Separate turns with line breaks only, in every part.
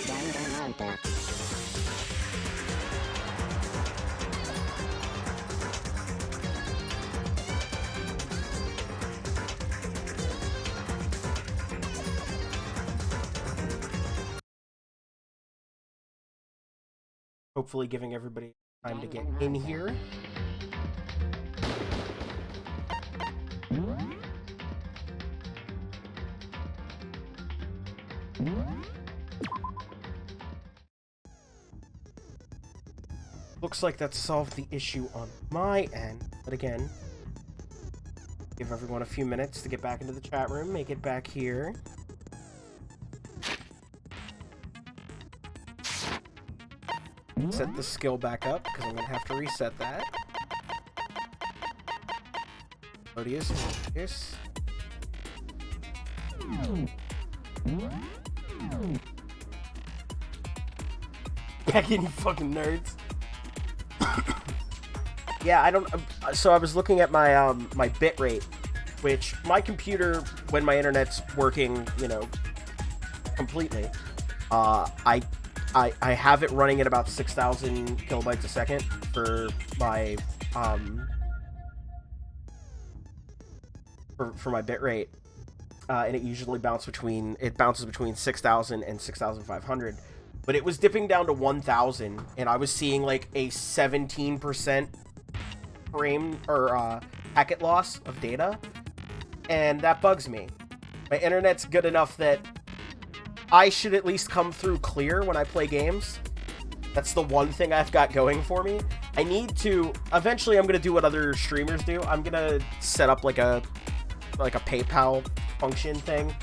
Danganronpa.
Hopefully giving everybody time to get in here. Looks like that solved the issue on my end, but again, give everyone a few minutes to get back into the chat room, make it back here. Set the skill back up, because I'm going to have to reset that. Odious, Odious. Back in, you fucking nerds. Yeah, I don't... So I was looking at my my bit rate, which my computer, when my internet's working, you know, completely, I have it running at about 6,000 kilobytes a second for my for my bit rate, and it usually bounces between 6,000 and 6,500. But it was dipping down to 1,000, and I was seeing like a 17% frame or packet loss of data, and that bugs me. My internet's good enough that I should at least come through clear when I play games. That's the one thing I've got going for me. I need to... Eventually, I'm going to do what other streamers do. I'm going to set up like a PayPal function thing.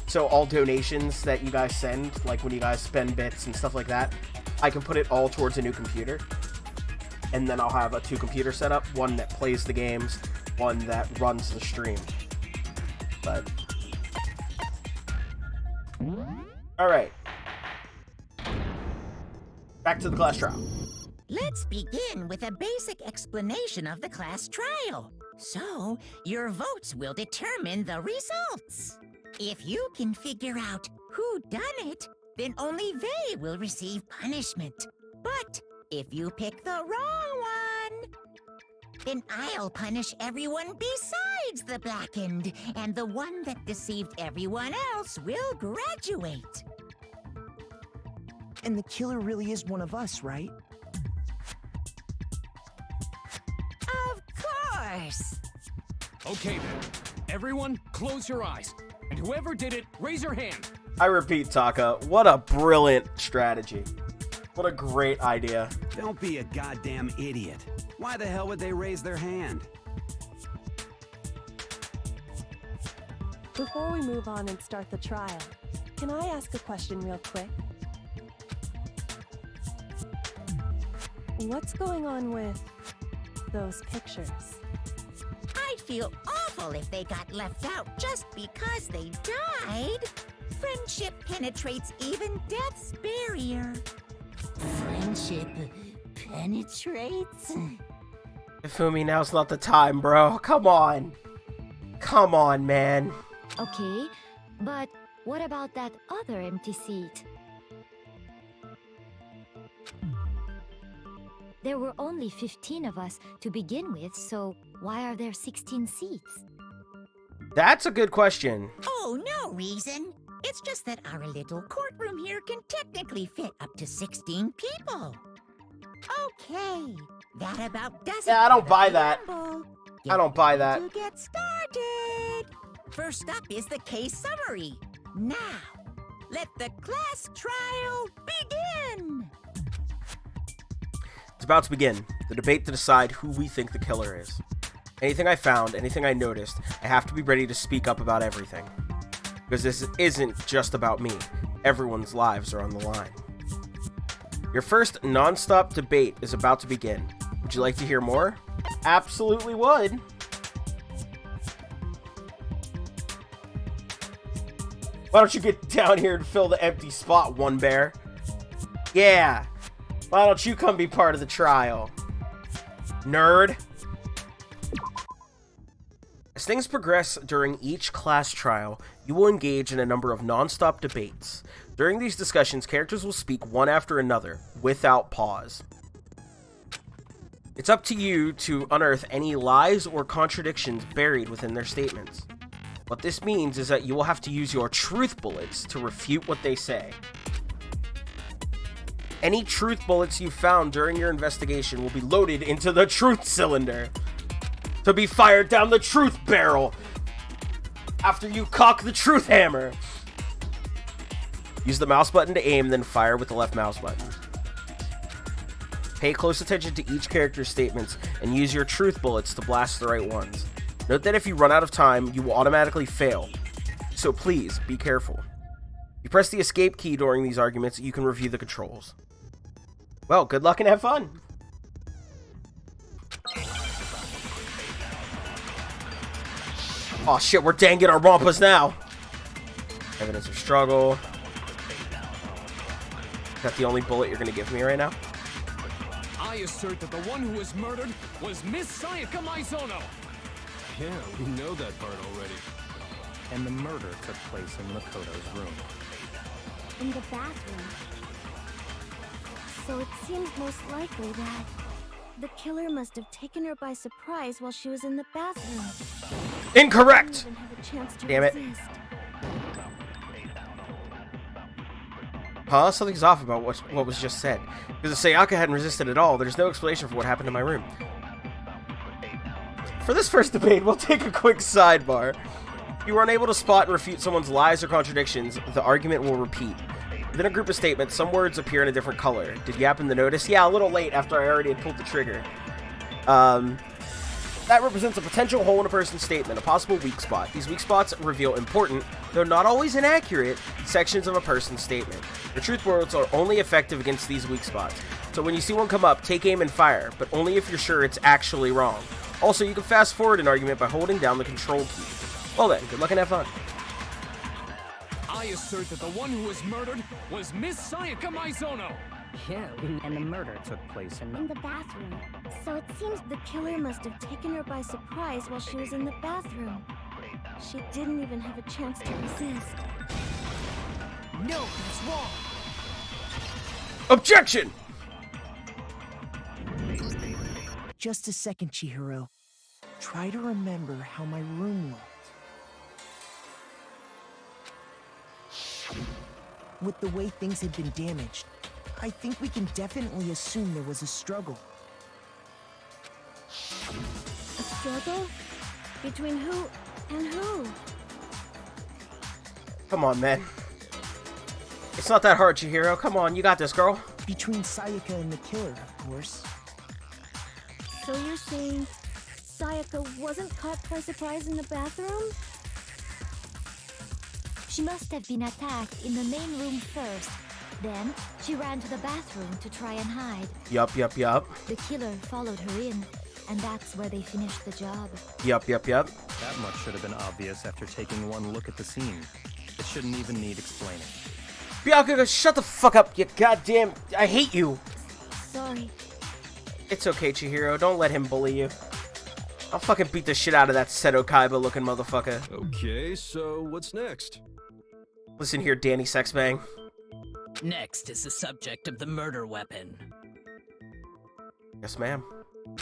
So all donations that you guys send, like when you guys spend bits and stuff like that, I can put it all towards a new computer. And then I'll have a 2-computer setup. One that plays the games, one that runs the stream. But... Alright. Back to the class trial.
Let's begin with a basic explanation of the class trial. So, your votes will determine the results. If you can figure out who done it, then only they will receive punishment. But if you pick the wrong one, then I'll punish everyone besides the blackened, and the one that deceived everyone else will graduate.
And the killer really is one of us, right?
Of course!
Okay then, everyone close your eyes, and whoever did it, raise your hand.
I repeat, Taka, what a brilliant strategy. What a great idea.
Don't be a goddamn idiot. Why the hell would they raise their hand?
Before we move on and start the trial, can I ask a question real quick? What's going on with those pictures?
I'd feel awful if they got left out just because they died. Friendship penetrates even death's barrier. Friendship penetrates?
Ifumi, now's not the time, bro. Come on. Come on, man.
Okay, but what about that other empty seat? There were only 15 of us to begin with, so why are there 16 seats?
That's a good question.
Oh, no reason. It's just that our little courtroom here can technically fit up to 16 people. Okay, that about does it.
Yeah, I don't
for
buy
the
that.
preamble.
I don't buy that.
To get started. First up is the case summary. Now, let the class trial begin.
It's about to begin. The debate to decide who we think the killer is. Anything I found, anything I noticed, I have to be ready to speak up about everything. Because this isn't just about me. Everyone's lives are on the line. Your first non-stop debate is about to begin. Would you like to hear more? Absolutely would. Why don't you get down here and fill the empty spot, One Bear? Yeah. Why don't you come be part of the trial? Nerd. As things progress during each class trial, you will engage in a number of non-stop debates. During these discussions, characters will speak one after another, without pause. It's up to you to unearth any lies or contradictions buried within their statements. What this means is that you will have to use your truth bullets to refute what they say. Any truth bullets you found during your investigation will be loaded into the truth cylinder to be fired down the truth barrel after you cock the truth hammer. Use the mouse button to aim, then fire with the left mouse button. Pay close attention to each character's statements and use your truth bullets to blast the right ones. Note that if you run out of time, you will automatically fail, so please be careful. If you press the escape key during these arguments, you can review the controls. Well, good luck and have fun! Oh shit, we're Danganronpas now! Evidence of struggle. Is that the only bullet you're gonna give me right now?
I assert that the one who was murdered was Miss Sayaka Maizono. Yeah, we know that part already.
And the murder took place in Makoto's room.
In the bathroom. So it seems most likely that the killer must have taken her by surprise while she was in the bathroom.
Incorrect!
She didn't even have a chance to
Damn it.
resist.
Huh? Something's off about what was just said. Because if Sayaka hadn't resisted at all, there's no explanation for what happened in my room. For this first debate, we'll take a quick sidebar. If you are unable to spot and refute someone's lies or contradictions, the argument will repeat. Within a group of statements, some words appear in a different color. Did you happen to notice? Yeah, a little late after I already had pulled the trigger. That represents a potential hole in a person's statement, a possible weak spot. These weak spots reveal important, though not always inaccurate, sections of a person's statement. The truth bullets are only effective against these weak spots. So when you see one come up, take aim and fire, but only if you're sure it's actually wrong. Also, you can fast forward an argument by holding down the control key. Well then, good luck and have fun.
I assert that the one who was murdered was Miss Sayaka Maizono.
Yeah, and the murder took place in
In the bathroom. So it seems the killer must have taken her by surprise while she was in the bathroom. She didn't even have a chance to resist.
No, that's wrong.
Objection!
Just a second, Chihiro. Try to remember how my room looked. With the way things had been damaged, I think we can definitely assume there was a struggle.
A struggle? Between who and who?
Come on, man. It's not that hard, Chihiro. Come on, you got this, girl.
Between Sayaka and the killer, of course.
So you're saying Sayaka wasn't caught by surprise in the bathroom?
She must have been attacked in the main room first. Then, she ran to the bathroom to try and hide.
Yup.
The killer followed her in, and that's where they finished the job.
Yup.
That much should have been obvious after taking one look at the scene. It shouldn't even need explaining.
Byakuya, shut the fuck up, you goddamn... I hate you.
Sorry.
It's okay, Chihiro. Don't let him bully you. I'll fucking beat the shit out of that Seto Kaiba looking motherfucker.
Okay, so what's next?
Listen here, Danny Sexbang.
Next is the subject of the murder weapon.
Yes, ma'am.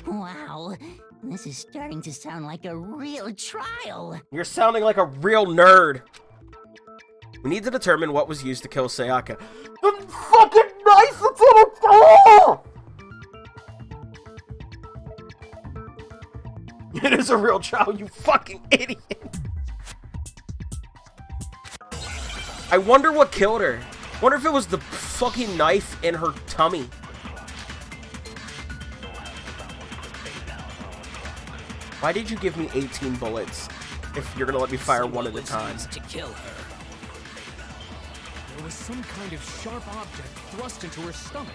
Wow, this is starting to sound like a real trial.
You're sounding like a real nerd. We need to determine what was used to kill Sayaka. The fucking knife that's in a door! It is a real trial, you fucking idiot. I wonder what killed her. Wonder if it was the fucking knife in her tummy. Why did you give me 18 bullets if you're gonna let me fire one at a time?
To kill her.
There was some kind of sharp object thrust into her stomach.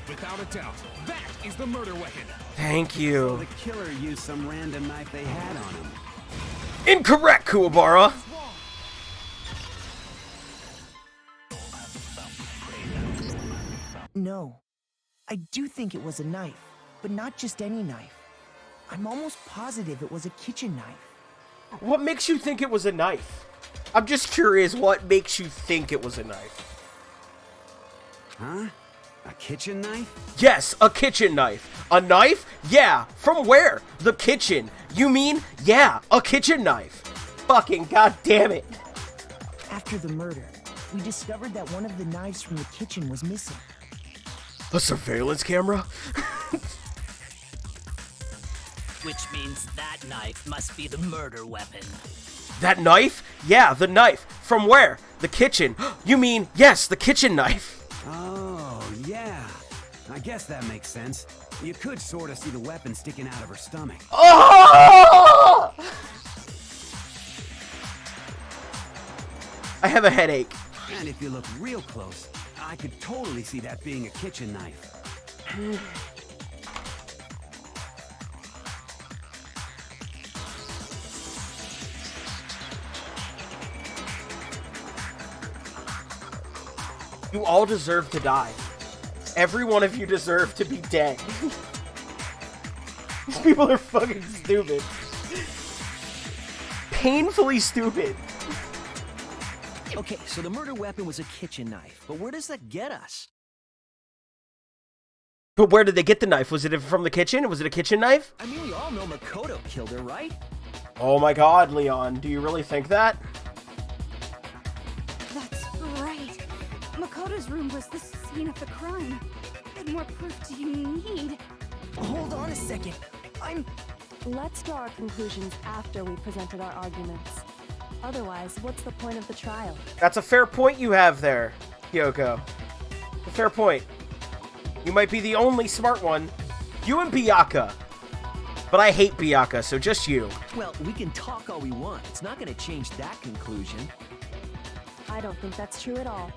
Without a doubt, that is the murder weapon.
Thank
So
you.
the killer used some random knife they had on him.
Incorrect, Kuwabara.
I do think it was a knife, but not just any knife. I'm almost positive it was a kitchen knife.
What makes you think it was a knife? I'm just curious what makes you think it was a knife.
Huh? A kitchen knife?
Yes, a kitchen knife. A knife? Yeah. From where? The kitchen. You mean? Yeah, a kitchen knife. Fucking goddamn it.
After the murder, we discovered that one of the knives from the kitchen was missing.
A surveillance camera?
Which means that knife must be the murder weapon.
That knife? Yeah, the knife. From where? The kitchen. You mean, yes, the kitchen knife.
Oh, yeah. I guess that makes sense. You could sort of see the weapon sticking out of her stomach.
Oh! I have a headache.
And if you look real close, I could totally see that being a kitchen knife.
You all deserve to die. Every one of you deserve to be dead. These people are fucking stupid. Painfully stupid.
Okay, so the murder weapon was a kitchen knife, but where does that get us?
But where did they get the knife? Was it from the kitchen? Was it a kitchen knife?
I mean, we all know Makoto killed her, right?
Oh my god, Leon. Do you really think that?
That's right. Makoto's room was the scene of the crime. What more proof do you need?
Hold on a second.
Let's draw our conclusions after we presented our arguments. Otherwise, what's the point of the trial?
That's a fair point you have there, Kyoko. A fair point. You might be the only smart one. You and Byakuya. But I hate Byakuya, so just you.
Well, we can talk all we want. It's not going to change that conclusion.
I don't think that's true at all.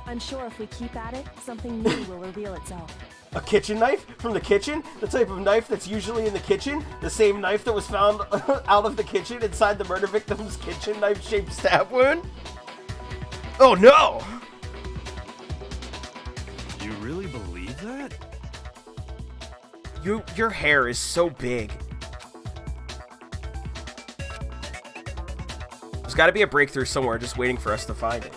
I'm sure if we keep at it, something new will reveal itself.
A kitchen knife? From the kitchen? The type of knife that's usually in the kitchen? The same knife that was found out of the kitchen inside the murder victim's kitchen knife-shaped stab wound? Oh no!
You really believe that?
Your hair is so big. There's gotta be a breakthrough somewhere just waiting for us to find it.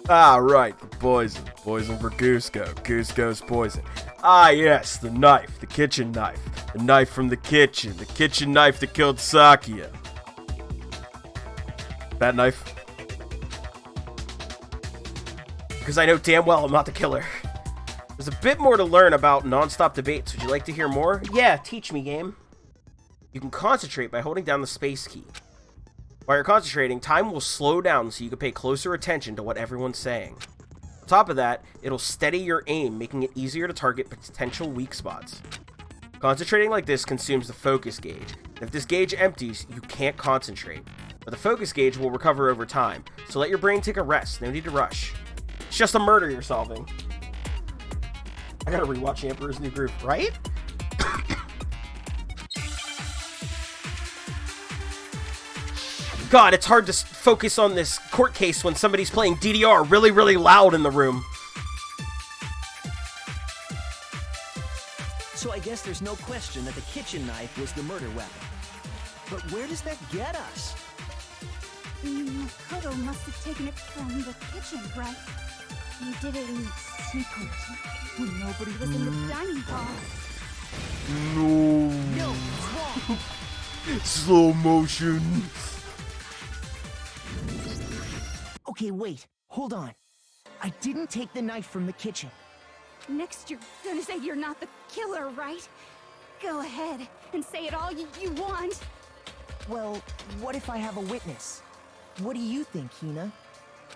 Ah, right, the poison. Poison for Cusco. Cusco's poison. Ah, yes, the knife. The kitchen knife. The knife from the kitchen. The kitchen knife that killed Sakia. That knife? Because I know damn well I'm not the killer. There's a bit more to learn about non-stop debates. Would you like to hear more? Yeah, teach me, game. You can concentrate by holding down the space key. While you're concentrating, time will slow down so you can pay closer attention to what everyone's saying. On top of that, it'll steady your aim, making it easier to target potential weak spots. Concentrating like this consumes the focus gauge. If this gauge empties, you can't concentrate. But the focus gauge will recover over time, so let your brain take a rest. No need to rush. It's just a murder you're solving. I gotta rewatch Emperor's New Groove, right? God, it's hard to focus on this court case when somebody's playing DDR really, really loud in the room.
So I guess there's no question that the kitchen knife was the murder weapon. But where does that get us?
Makoto must have taken it from the kitchen, right? He did it in secret when nobody was in the dining hall.
No.
It's wrong.
Slow motion.
Okay, wait. Hold on. I didn't take the knife from the kitchen.
Next, you're gonna say you're not the killer, right? Go ahead and say it all you want.
Well, what if I have a witness? What do you think, Hina?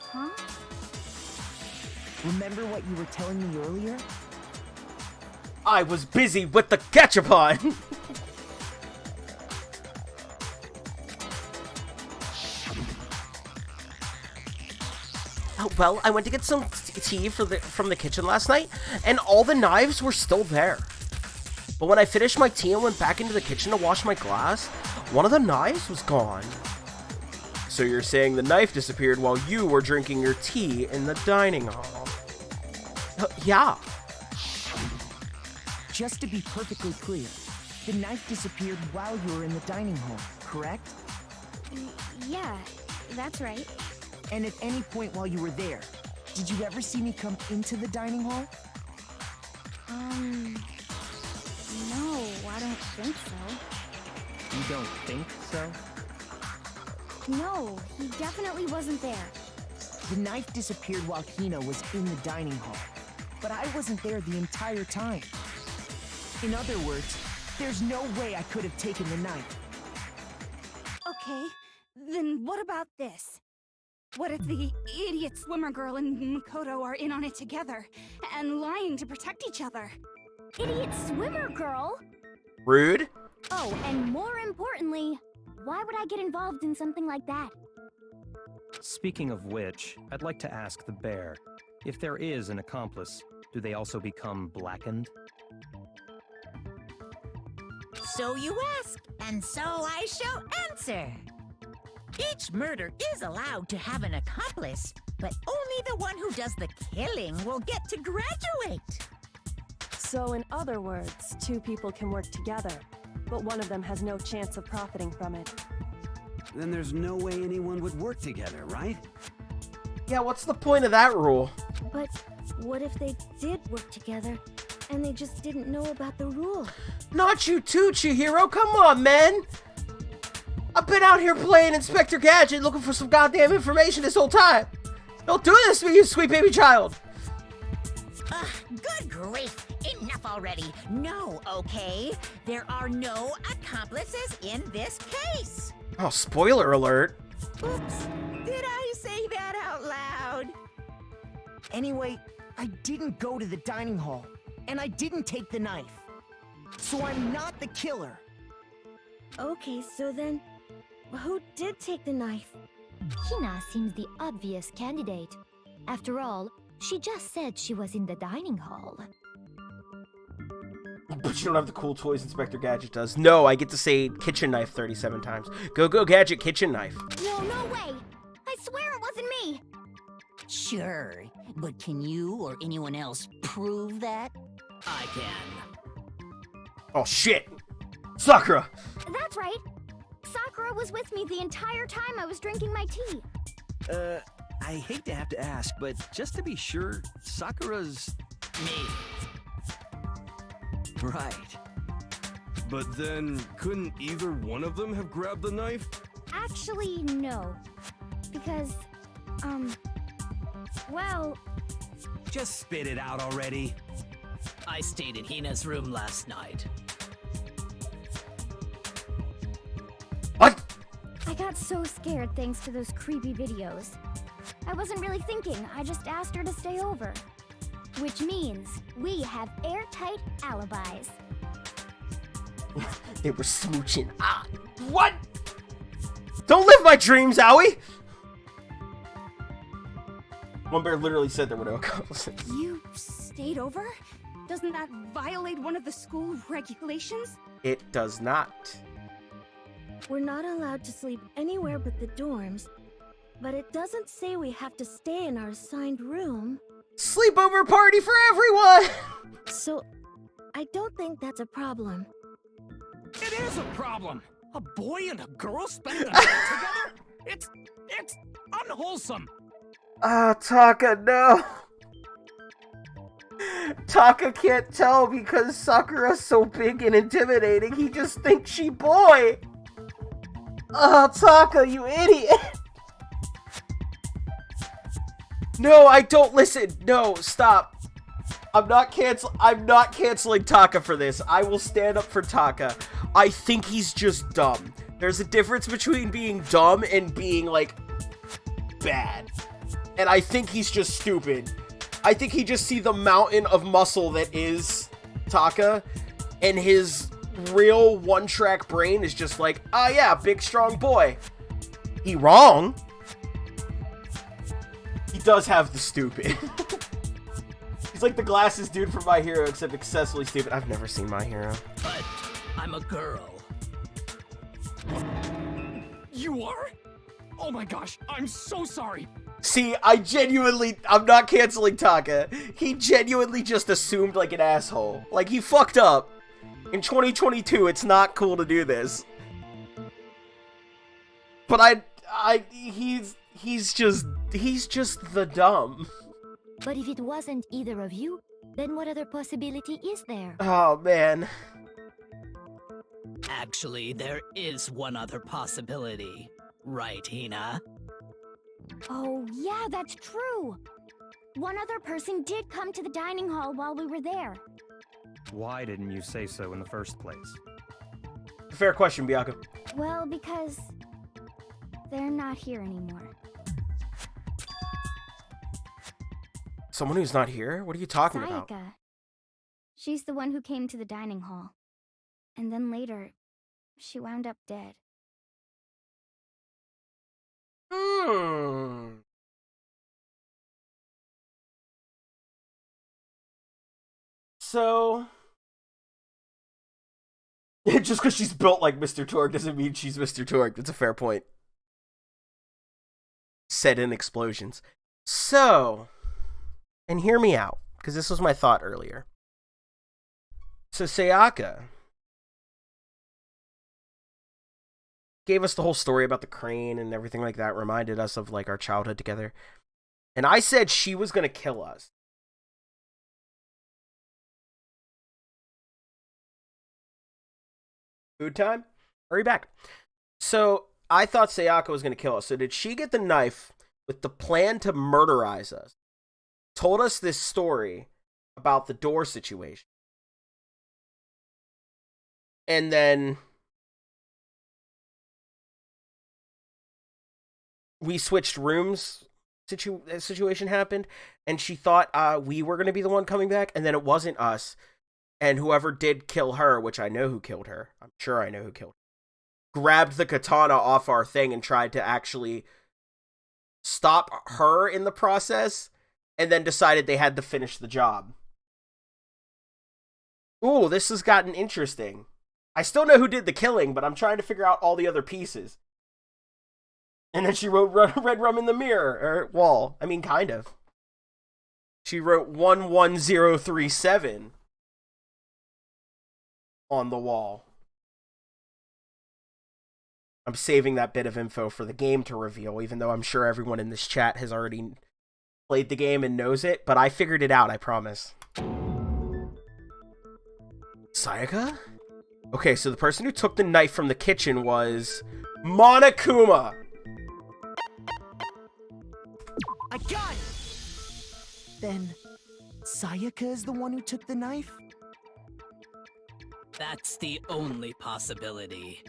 Huh?
Remember what you were telling me earlier?
I was busy with the Gachapon! Oh, well, I went to get some tea from the kitchen last night, and all the knives were still there. But when I finished my tea and went back into the kitchen to wash my glass, one of the knives was gone. So you're saying the knife disappeared while you were drinking your tea in the dining hall? Yeah.
just to be perfectly clear, the knife disappeared while you were in the dining hall, correct?
Yeah, that's right.
And at any point while you were there, did you ever see me come into the dining hall?
No, I don't think so.
You don't think so?
No, he definitely wasn't there.
The knife disappeared while Hina was in the dining hall, but I wasn't there the entire time. In other words, there's no way I could have taken the knife.
Okay, then what about this? What if the idiot swimmer girl and Makoto are in on it together, and lying to protect each other?
Idiot swimmer girl?
Rude.
Oh, and more importantly, why would I get involved in something like that?
Speaking of which, I'd like to ask the bear, if there is an accomplice, do they also become blackened?
So you ask, and so I shall answer. Each murder is allowed to have an accomplice, but only the one who does the killing will get to graduate.
So in other words, two people can work together, but one of them has no chance of profiting from it.
Then there's no way anyone would work together, right?
Yeah, what's the point of that rule?
But what if they did work together, and they just didn't know about the rule?
Not you too, Chihiro. Come on, man. I've been out here playing Inspector Gadget looking for some goddamn information this whole time. Don't do this to me, you sweet baby child.
Good grief. Enough already. No, okay? There are no accomplices in this case.
Oh, spoiler alert.
Oops. Did I say that out loud?
Anyway, I didn't go to the dining hall, and I didn't take the knife. So I'm not the killer.
Okay, so then, who did take the knife?
Hina seems the obvious candidate. After all, she just said she was in the dining hall.
But you don't have the cool toys Inspector Gadget does. No, I get to say kitchen knife 37 times. Go, go, Gadget, kitchen knife.
No, no way! I swear it wasn't me!
Sure, but can you or anyone else prove that? I can.
Oh, shit. Sakura!
That's right! Sakura was with me the entire time I was drinking my tea.
I hate to have to ask, but just to be sure, Sakura's...
Me.
Right.
But then, couldn't either one of them have grabbed the knife?
Actually, no. Because, well...
Just spit it out already.
I stayed in Hina's room last night.
What?
I got so scared thanks to those creepy videos. I wasn't really thinking, I just asked her to stay over. Which means we have airtight alibis.
They were smooching. Ah, what? Don't live my dreams, Owie! One Bear literally said there were no accomplices.
You stayed over? Doesn't that violate one of the school regulations?
It does not.
We're not allowed to sleep anywhere but the dorms, but it doesn't say we have to stay in our assigned room.
Sleepover party for everyone!
So, I don't think that's a problem.
It is a problem. A boy and a girl spending the night together? It's unwholesome.
Ah, Taka, no. Taka can't tell because Sakura's so big and intimidating. He just thinks she boy. Oh, Taka, you idiot. No, I don't listen. No, stop. I'm not canceling Taka for this. I will stand up for Taka. I think he's just dumb. There's a difference between being dumb and being, like, bad. And I think he's just stupid. I think he just see the mountain of muscle that is Taka, and his real one-track brain is just like, ah, yeah, big, strong boy. He wrong. He does have the stupid. He's like the glasses dude from My Hero, except excessively stupid. I've never seen My Hero.
But I'm a girl.
You are? Oh my gosh, I'm so sorry.
See, I'm not canceling Taka. He genuinely just assumed like an asshole. Like, he fucked up. In 2022, it's not cool to do this. But he's just the dumb.
But if it wasn't either of you, then what other possibility is there?
Oh, man.
Actually, there is one other possibility. Right, Hina?
Oh, yeah, that's true. One other person did come to the dining hall while we were there.
Why didn't you say so in the first place?
Fair question, Bianca.
Well, because they're not here anymore.
Someone who's not here? What are you talking
Sayaka.
about?
She's the one who came to the dining hall. And then later, she wound up dead.
So, just because she's built like Mr. Torg doesn't mean she's Mr. Torg. That's a fair point. Set in explosions. So, and hear me out, because this was my thought earlier. So Sayaka gave us the whole story about the crane and everything like that, reminded us of like our childhood together. And I said she was going to kill us. Food time? Hurry back. So I thought Sayaka was going to kill us. So did she get the knife with the plan to murderize us? Told us this story about the door situation. And then we switched rooms. Situation happened. And she thought we were going to be the one coming back. And then it wasn't us. And whoever did kill her, which I know who killed her, I'm sure I know who killed her, grabbed the katana off our thing and tried to actually stop her in the process, and then decided they had to finish the job. Ooh, this has gotten interesting. I still know who did the killing, but I'm trying to figure out all the other pieces. And then she wrote red rum in the mirror, or wall. I mean, kind of. She wrote 11037 on the wall. I'm saving that bit of info for the game to reveal, even though I'm sure everyone in this chat has already played the game and knows it, but I figured it out, I promise. Sayaka? Okay, so the person who took the knife from the kitchen was Monokuma.
I got it! Then, Sayaka is the one who took the knife?
That's the only possibility.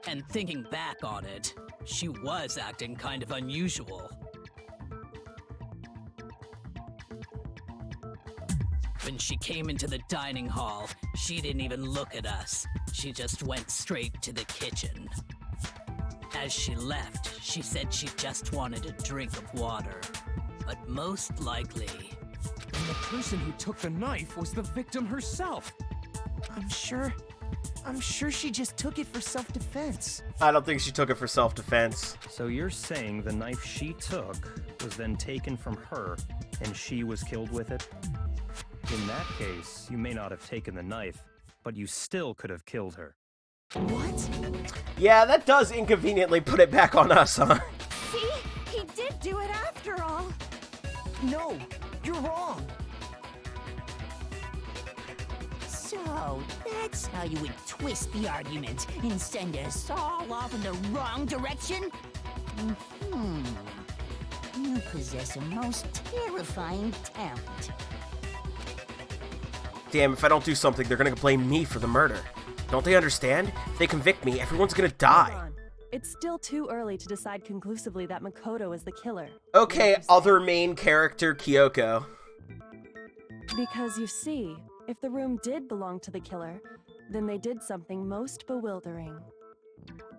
And thinking back on it, she was acting kind of unusual. When she came into the dining hall, she didn't even look at us. She just went straight to the kitchen. As she left, she said she just wanted a drink of water. But most likely...
And the person who took the knife was the victim herself.
I'm sure she just took it for self-defense.
I don't think she took it for self-defense.
So you're saying the knife she took was then taken from her, and she was killed with it? In that case, you may not have taken the knife, but you still could have killed her.
What?
Yeah, that does inconveniently put it back on us, huh?
See? He did do it after all.
No, you're wrong.
So, that's how you would twist the argument and send us all off in the wrong direction? You possess a most terrifying talent.
Damn, if I don't do something, they're gonna blame me for the murder. Don't they understand? If they convict me, everyone's gonna die.
It's still too early to decide conclusively that Makoto is the killer.
Okay, other main character, Kyoko.
Because you see, if the room did belong to the killer, then they did something most bewildering.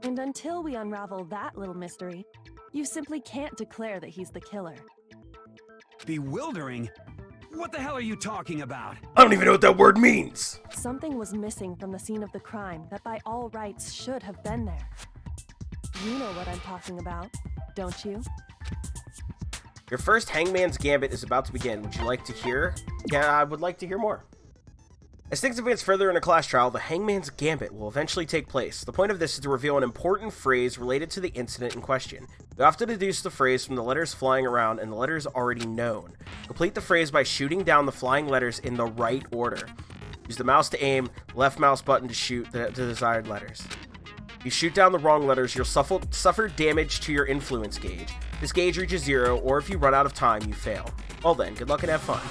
And until we unravel that little mystery, you simply can't declare that he's the killer.
Bewildering? What the hell are you talking about?
I don't even know what that word means.
Something was missing from the scene of the crime that by all rights should have been there. You know what I'm talking about, don't you?
Your first Hangman's Gambit is about to begin. Would you like to hear? Yeah, I would like to hear more. As things advance further in a class trial, the Hangman's Gambit will eventually take place. The point of this is to reveal an important phrase related to the incident in question. You have to deduce the phrase from the letters flying around and the letters already known. Complete the phrase by shooting down the flying letters in the right order. Use the mouse to aim, left mouse button to shoot the desired letters. If you shoot down the wrong letters, you'll suffer damage to your influence gauge. This gauge reaches 0, or if you run out of time, you fail. Well then, good luck and have fun.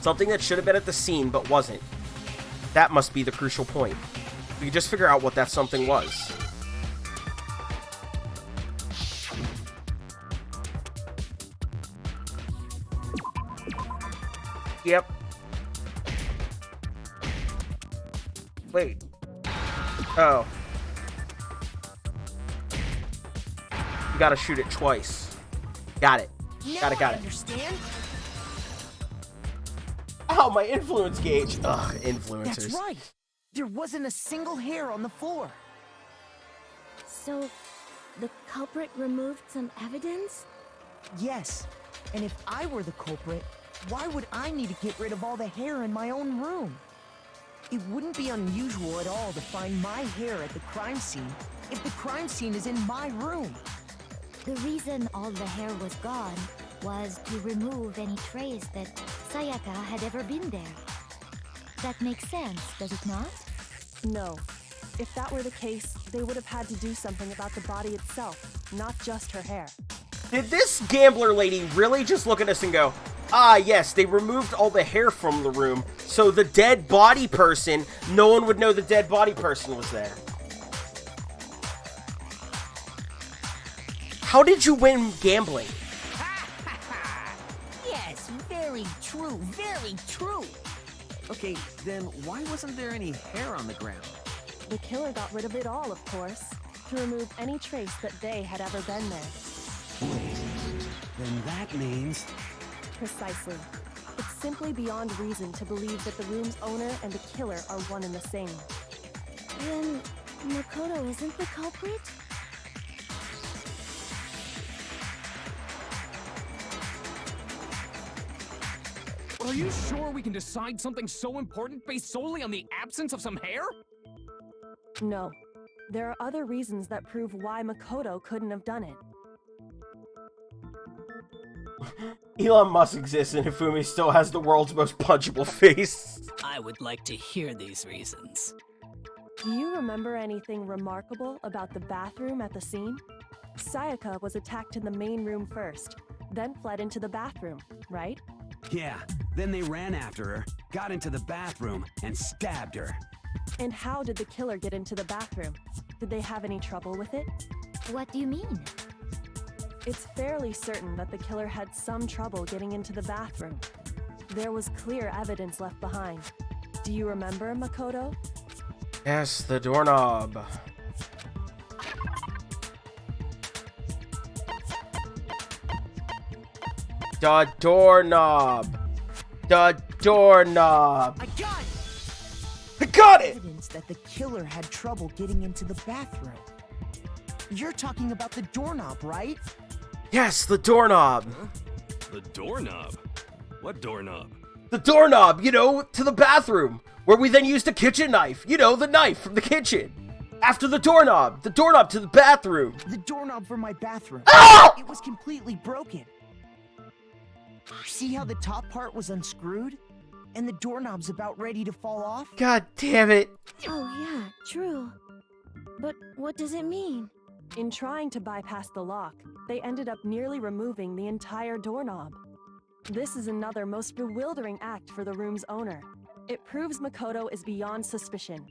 Something that should have been at the scene but wasn't. That must be the crucial point. We can just figure out what that something was. Yep. Wait. Oh. You gotta shoot it twice. Got it. Got it.
Understand?
Ow, my influence gauge. Ugh, influencers.
That's right. There wasn't a single hair on the floor.
So, the culprit removed some evidence?
Yes. And if I were the culprit, why would I need to get rid of all the hair in my own room? It wouldn't be unusual at all to find my hair at the crime scene if the crime scene is in my room.
The reason all the hair was gone was to remove any trace that Sayaka had ever been there. That makes sense, does it not?
No. If that were the case, they would have had to do something about the body itself, not just her hair.
Did this gambler lady really just look at us and go, ah, yes, they removed all the hair from the room, so the dead body person, no one would know the dead body person was there. How did you win gambling?
Yes, very true, very true.
Okay, then why wasn't there any hair on the ground?
The killer got rid of it all, of course, to remove any trace that they had ever been there.
Wait, then that means...
Precisely. It's simply beyond reason to believe that the room's owner and the killer are one and the same.
Then Makoto isn't the culprit?
Are you sure we can decide something so important based solely on the absence of some hair?
No. There are other reasons that prove why Makoto couldn't have done it.
Elon Musk exists and Hifumi still has the world's most punchable face.
I would like to hear these reasons.
Do you remember anything remarkable about the bathroom at the scene? Sayaka was attacked in the main room first, then fled into the bathroom, right?
Yeah, then they ran after her, got into the bathroom, and stabbed her.
And how did the killer get into the bathroom? Did they have any trouble with it?
What do you mean?
It's fairly certain that the killer had some trouble getting into the bathroom. There was clear evidence left behind. Do you remember, Makoto?
Yes, the doorknob. The doorknob. The doorknob.
I got it!
I got it!
Evidence that the killer had trouble getting into the bathroom. You're talking about the doorknob, right?
Yes, the doorknob.
Huh? The doorknob? What doorknob?
The doorknob, you know, to the bathroom, where we then used a kitchen knife. You know, the knife from the kitchen. After the doorknob to the bathroom.
The doorknob for my bathroom.
Ah!
It was completely broken. See how the top part was unscrewed? And the doorknob's about ready to fall off?
God damn it.
Oh yeah, true. But what does it mean?
In trying to bypass the lock, they ended up nearly removing the entire doorknob. This is another most bewildering act for the room's owner. It proves Makoto is beyond suspicion.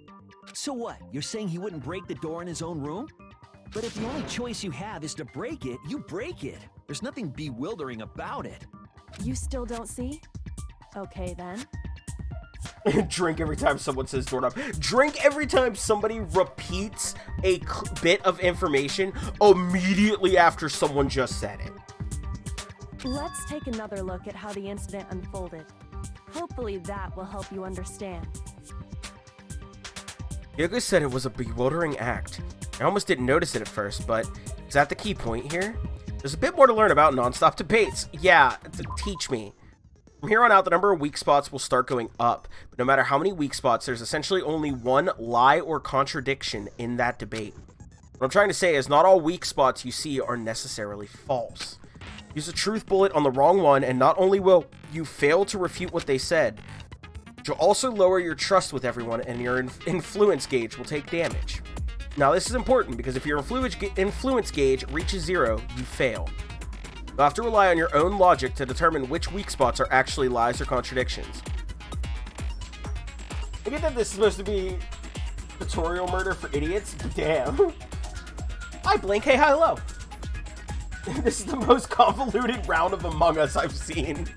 So what? You're saying he wouldn't break the door in his own room? But if the only choice you have is to break it, you break it. There's nothing bewildering about it.
You still don't see? Okay then.
Drink every time someone says doorknob. Drink every time somebody repeats a bit of information immediately after someone just said it.
Let's take another look at how the incident unfolded. Hopefully that will help you understand.
Yoga said it was a bewildering act. I almost didn't notice it at first, but is that the key point here? There's a bit more to learn about non-stop debates. Yeah, teach me. From here on out, the number of weak spots will start going up. But no matter how many weak spots, there's essentially only one lie or contradiction in that debate. What I'm trying to say is not all weak spots you see are necessarily false. Use a truth bullet on the wrong one, and not only will you fail to refute what they said, but you'll also lower your trust with everyone, and your influence gauge will take damage. Now, this is important because if your influence gauge reaches 0, you fail. You'll have to rely on your own logic to determine which weak spots are actually lies or contradictions. I get that this is supposed to be tutorial murder for idiots. Damn. Hi, Blink. Hey, hi, hello. This is the most convoluted round of Among Us I've seen.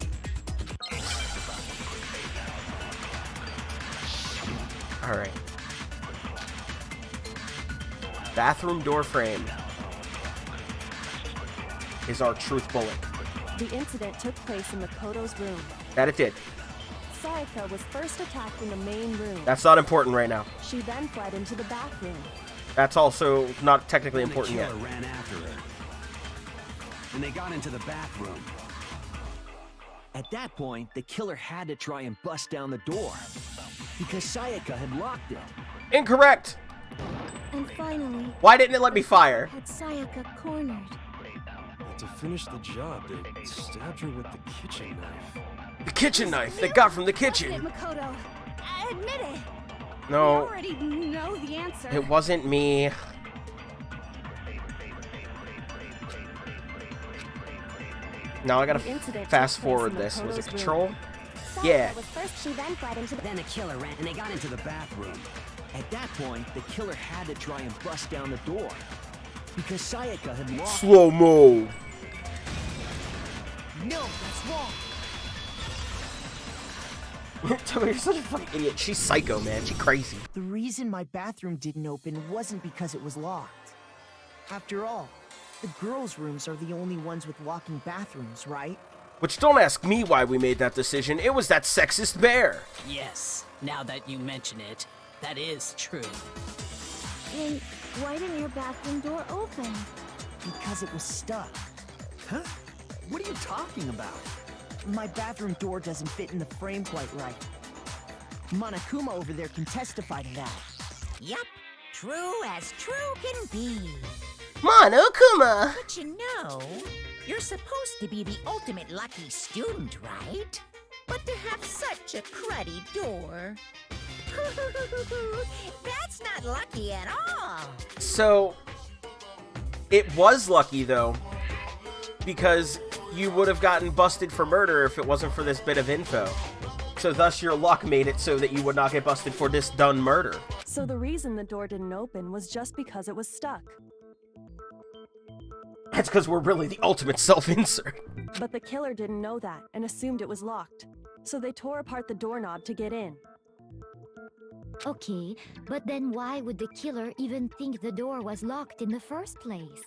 Alright. Bathroom door frame is our truth bullet.
The incident took place in Makoto's room.
That it did.
Sayaka was first attacked in the main room.
That's not important right now.
She then fled into the bathroom.
That's also not technically important yet.
The killer ran after her. And they got into the bathroom.
At that point, the killer had to try and bust down the door. Because Sayaka had locked it.
Incorrect!
And finally...
Why didn't it let me fire?
...had Sayaka cornered.
To finish the job, they stabbed her with the kitchen knife.
The kitchen knife they got from the kitchen!
Wasn't it, Makoto? Admit it!
No.
We already know the answer.
It wasn't me. Now I gotta fast forward this. Was it control? Yeah.
Then the killer ran and they got into the bathroom. At that point, the killer had to try and bust down the door. Because Sayaka had lost.
Slow-mo.
No, that's wrong.
You're such a fucking idiot. She's psycho, man. She's crazy.
The reason my bathroom didn't open wasn't because it was locked. After all, the girls' rooms are the only ones with walking bathrooms, right?
Which, don't ask me why we made that decision. It was that sexist bear.
Yes, now that you mention it, that is true.
Then why didn't your bathroom door open?
Because it was stuck.
Huh? What are you talking about?
My bathroom door doesn't fit in the frame quite right. Monokuma over there can testify to that.
Yup, true as true can be.
Monokuma!
But you know, you're supposed to be the ultimate lucky student, right? But to have such a cruddy door... That's not lucky at all.
So, it was lucky, though, because you would have gotten busted for murder if it wasn't for this bit of info. So thus your luck made it so that you would not get busted for this done murder.
So the reason the door didn't open was just because it was stuck.
That's because we're really the ultimate self-insert.
But the killer didn't know that and assumed it was locked. So they tore apart the doorknob to get in.
Okay, but then why would the killer even think the door was locked in the first place?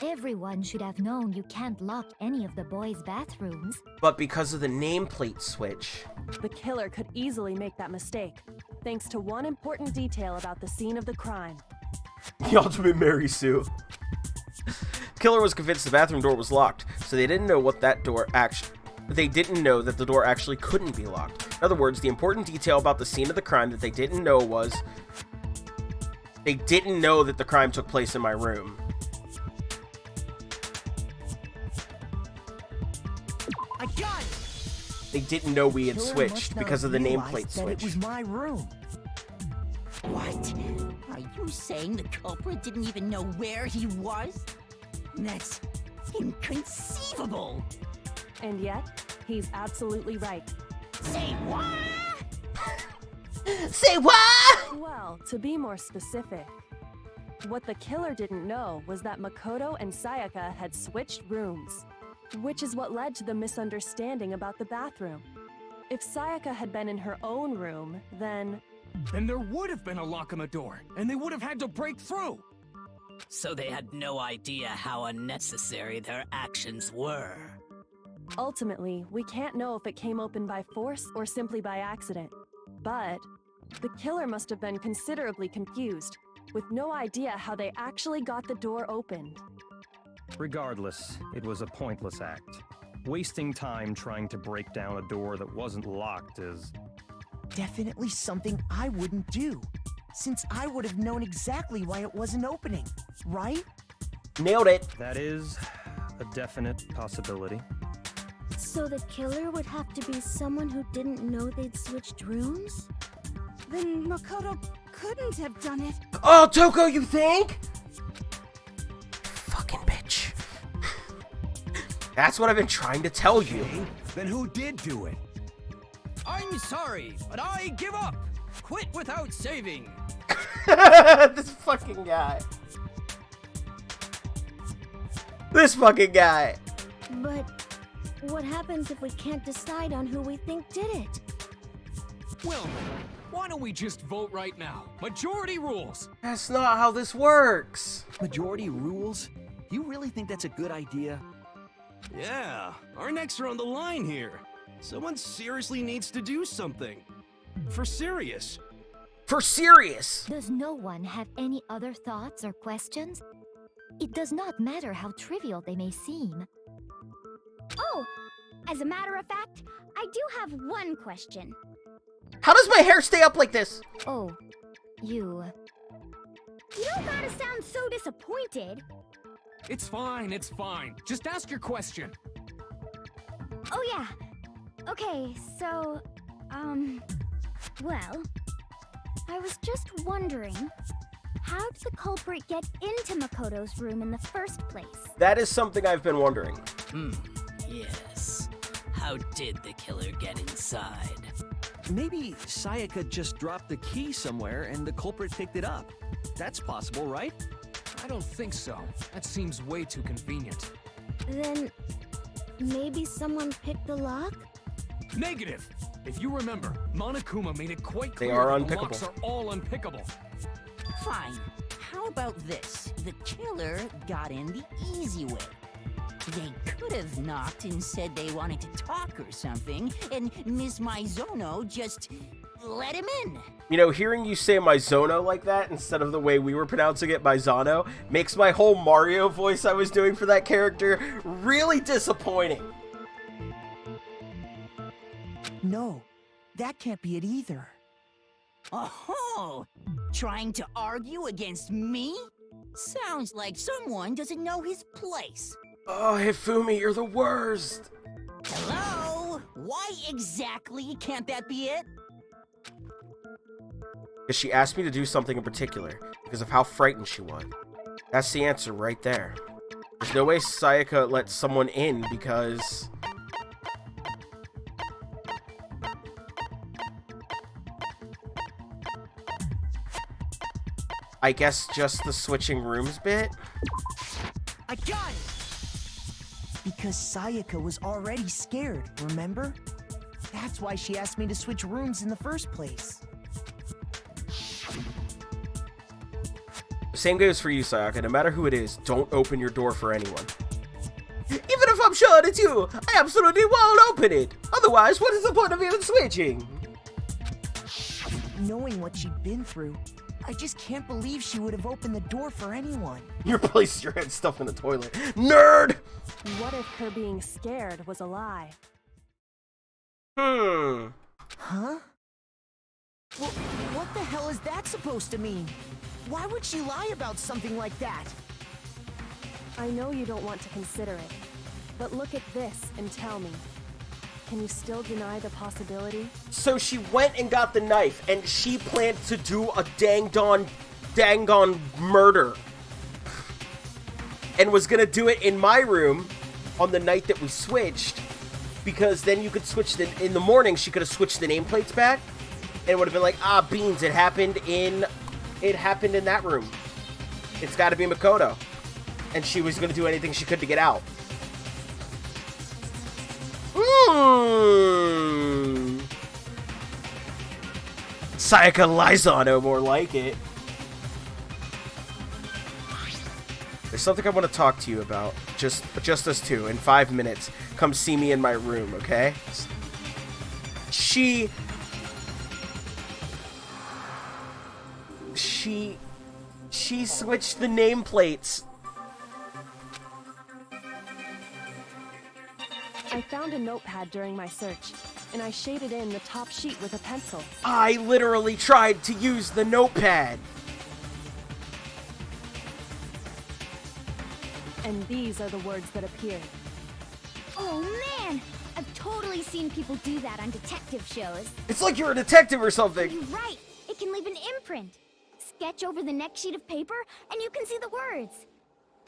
Everyone should have known you can't lock any of the boys' bathrooms.
But because of the nameplate switch...
The killer could easily make that mistake, thanks to one important detail about the scene of the crime.
The ultimate Mary Sue. Killer was convinced the bathroom door was locked, so they didn't know what that door actually... They didn't know that the door actually couldn't be locked. In other words, the important detail about the scene of the crime that they didn't know was... They didn't know that the crime took place in my room.
I got it!
They didn't know we had
Killer
switched
must not
because of
have
the
realized
nameplate
that
switch.
It was my room.
What? Are you saying the culprit didn't even know where he was? That's inconceivable.
And yet, he's absolutely right.
Say what?
Say what?
Well, to be more specific, what the killer didn't know was that Makoto and Sayaka had switched rooms, which is what led to the misunderstanding about the bathroom. If Sayaka had been in her own room, then
there would have been a lock on the door, and they would have had to break through.
So they had no idea how unnecessary their actions were.
ultimately, we can't know if it came open by force or simply by accident. But the killer must have been considerably confused, with no idea how they actually got the door opened.
Regardless, it was a pointless act. Wasting time trying to break down a door that wasn't locked is...
Definitely something I wouldn't do, since I would have known exactly why it wasn't opening, right?
Nailed it.
That is a definite possibility.
So the killer would have to be someone who didn't know they'd switched rooms?
Then Makoto couldn't have done it.
Oh, Toko, you think? Fucking bitch. That's what I've been trying to tell you.
Okay, then who did do it?
I'm sorry, but I give up. Quit without saving.
This fucking guy. This fucking guy.
But what happens if we can't decide on who we think did it?
Well, why don't we just vote right now? Majority rules.
That's not how this works.
Majority rules? You really think that's a good idea?
Yeah, our necks are on the line here. Someone seriously needs to do something. For serious.
For serious.
Does no one have any other thoughts or questions? It does not matter how trivial they may seem.
Oh, as a matter of fact, I do have one question.
How does my hair stay up like this?
Oh, you...
You don't gotta sound so disappointed.
It's fine, it's fine. Just ask your question.
Oh yeah. Okay, so, well, I was just wondering, how did the culprit get into Makoto's room in the first place?
That is something I've been wondering.
Yes. How did the killer get inside?
Maybe Sayaka just dropped the key somewhere and the culprit picked it up. That's possible, right?
I don't think so. That seems way too convenient.
Then, maybe someone picked the lock?
Negative! If you remember, Monokuma made it quite clear
They are
that the
unpickable.
locks are all unpickable.
Fine. How about this? The killer got in the easy way. They could have knocked and said they wanted to talk or something, and Miss Maizono just let him in.
You know, hearing you say Maizono like that instead of the way we were pronouncing it, Maizano, makes my whole Mario voice I was doing for that character really disappointing.
No, that can't be it either.
Oh, trying to argue against me? Sounds like someone doesn't know his place.
Oh, Hifumi, you're the worst.
Hello? Why exactly can't that be it?
Because she asked me to do something in particular, because of how frightened she was. That's the answer right there. There's no way Sayaka let someone in because... I guess just the switching rooms bit?
I got it! Because Sayaka was already scared, remember? That's why she asked me to switch rooms in the first place.
Same goes for you, Sayaka. No matter who it is, don't open your door for anyone. Even if I'm sure it's you, I absolutely won't open it. Otherwise, what is the point of even switching?
Knowing what she'd been through, I just can't believe she would have opened the door for anyone.
You replaced your head stuff in the toilet. Nerd!
What if her being scared was a lie?
Huh?
Well, what the hell is that supposed to mean? Why would she lie about something like that?
I know you don't want to consider it, but look at this and tell me. Can you still deny the possibility?
So she went and got the knife, and she planned to do a dang-gone murder. And was gonna do it in my room on the night that we switched, because then you could switch in the morning, she could have switched the nameplates back, and it would have been like, ah, beans, it happened in that room. It's gotta be Makoto. And she was gonna do anything she could to get out. Sayaka Lizano, more like it. There's something I want to talk to you about. Just us two, in 5 minutes. Come see me in my room, okay? She switched the nameplates.
I found a notepad during my search, and I shaded in the top sheet with a pencil.
I literally tried to use the notepad.
And these are the words that appeared.
Oh man! I've totally seen people do that on detective shows.
It's like you're a detective or something.
You're right. It can leave an imprint. Sketch over the next sheet of paper, and you can see the words.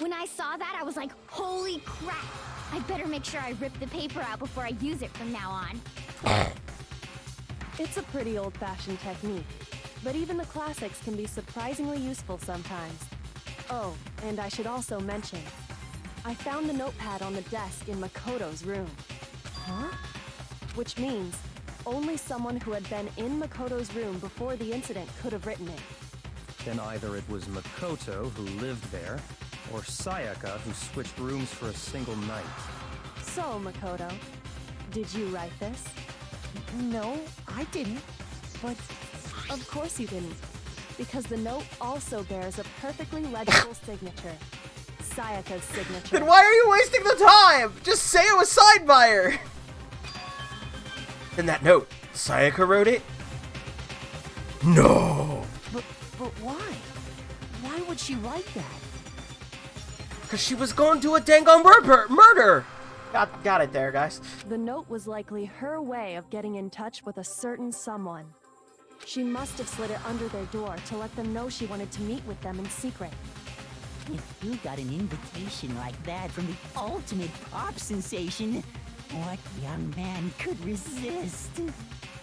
When I saw that, I was like, holy crap! I better make sure I rip the paper out before I use it from now on.
It's a pretty old-fashioned technique, but even the classics can be surprisingly useful sometimes. Oh, and I should also mention, I found the notepad on the desk in Makoto's room.
Huh?
Which means only someone who had been in Makoto's room before the incident could have written it.
Then either it was Makoto who lived there, or Sayaka who switched rooms for a single night.
So, Makoto, did you write this?
No, I didn't. But
Of course you didn't, because the note also bears a perfectly legible signature. Sayaka's signature.
Then why are you wasting the time? Just say it was signed by her. And that note, Sayaka wrote it? No.
but why? Why would she write that?
Because she was going to a Danganronpa murder. Got it there, guys.
The note was likely her way of getting in touch with a certain someone. She must have slid it under their door to let them know she wanted to meet with them in secret.
If you got an invitation like that from the ultimate pop sensation, what young man could resist?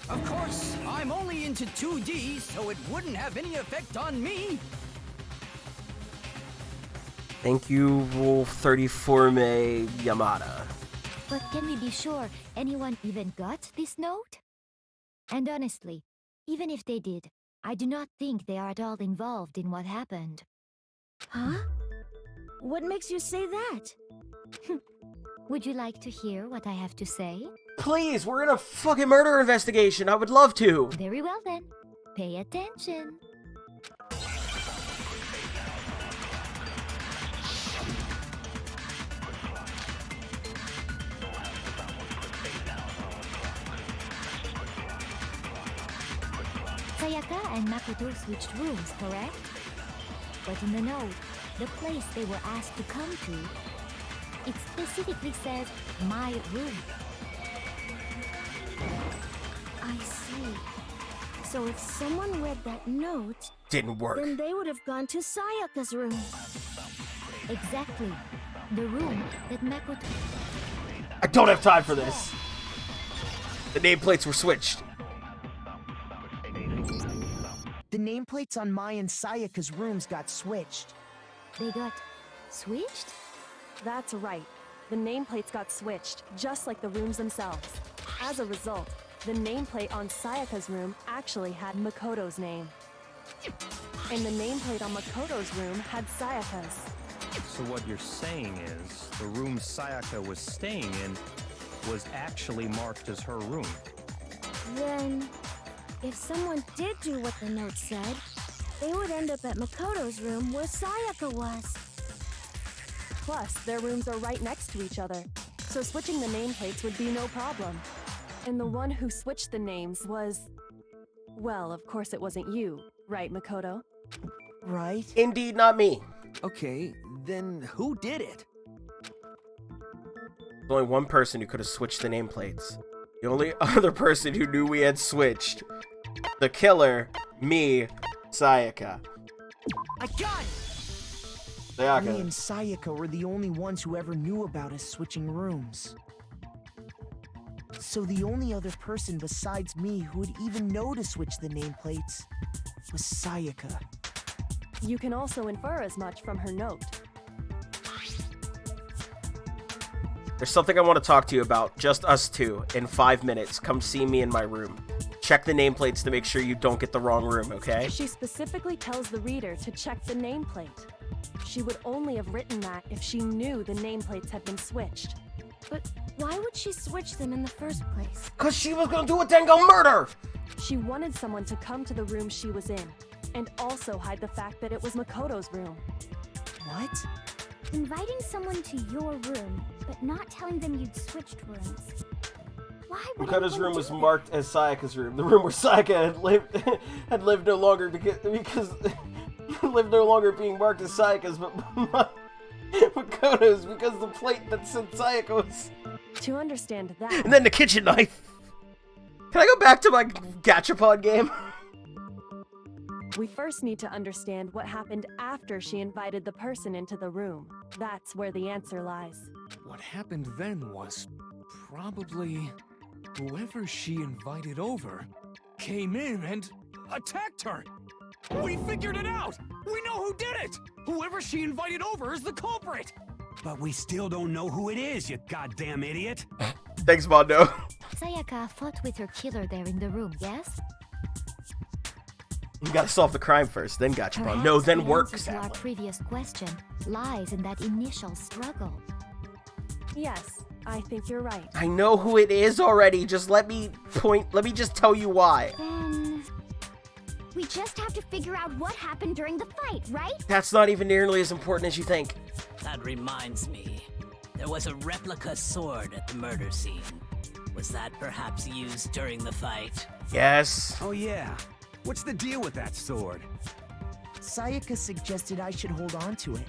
Of course, I'm only into 2D, so it wouldn't have any effect on me.
Thank you, Rule 34 May Yamada.
But can we be sure anyone even got this note? And honestly, even if they did, I do not think they are at all involved in what happened.
Huh? What makes you say that?
Would you like to hear what I have to say?
Please, we're in a fucking murder investigation. I would love to.
Very well then. Pay attention. Sayaka and Makoto switched rooms, correct? But in the note, the place they were asked to come to, it specifically says, my room.
I see. So if someone read that note,
Didn't work.
then they would have gone to Sayaka's room.
Exactly. The room that Makoto...
I don't have time for this. The nameplates were switched.
The nameplates on Mai and Sayaka's rooms got switched.
They got switched?
That's right. The nameplates got switched, just like the rooms themselves. As a result, the nameplate on Sayaka's room actually had Makoto's name. And the nameplate on Makoto's room had Sayaka's.
So what you're saying is, the room Sayaka was staying in was actually marked as her room.
Then, if someone did do what the note said, they would end up at Makoto's room where Sayaka was.
Plus, their rooms are right next to each other, so switching the nameplates would be no problem. And the one who switched the names was... Well, of course it wasn't you, right, Makoto?
Right?
Indeed, not me.
Okay, then who did it?
There's only one person who could have switched the nameplates. The only other person who knew we had switched. The killer, me, Sayaka.
I got it!
Sayaka.
Me and Sayaka were the only ones who ever knew about us switching rooms. So the only other person besides me who would even know to switch the nameplates was Sayaka.
You can also infer as much from her note.
There's something I want to talk to you about, just us two, in 5 minutes. Come see me in my room. Check the nameplates to make sure you don't get the wrong room, okay?
She specifically tells the reader to check the nameplate. She would only have written that if she knew the nameplates had been switched.
But why would she switch them in the first place?
Cause she was gonna do a Dango murder!
She wanted someone to come to the room she was in, and also hide the fact that it was Makoto's room.
What?
Inviting someone to your room, but not telling them you'd switched rooms. Why would
Makoto's
anyone
room
do
was
that?
marked as Sayaka's room. The room where Sayaka had lived no longer because lived no longer being marked as Sayaka's, but Makoto's because the plate that said Sayaka was.
To understand that...
And then the kitchen knife. Can I go back to my gachapon game?
We first need to understand what happened after she invited the person into the room. That's where the answer lies.
What happened then was probably whoever she invited over came in and attacked her. We figured it out! We know who did it! Whoever she invited over is the culprit!
But we still don't know who it is, you goddamn idiot.
Thanks, Mondo.
Sayaka fought with her killer there in the room, yes?
You gotta solve the crime first, then gachapon.
Perhaps
No, then
the
work,
answer to our
sadly.
previous question lies in that initial struggle.
Yes, I think you're right.
I know who it is already. Just let me just tell you why.
Then we just have to figure out what happened during the fight, right?
That's not even nearly as important as you think.
That reminds me. There was a replica sword at the murder scene. Was that perhaps used during the fight?
Yes.
Oh yeah. What's the deal with that sword?
Sayaka suggested I should hold on to it.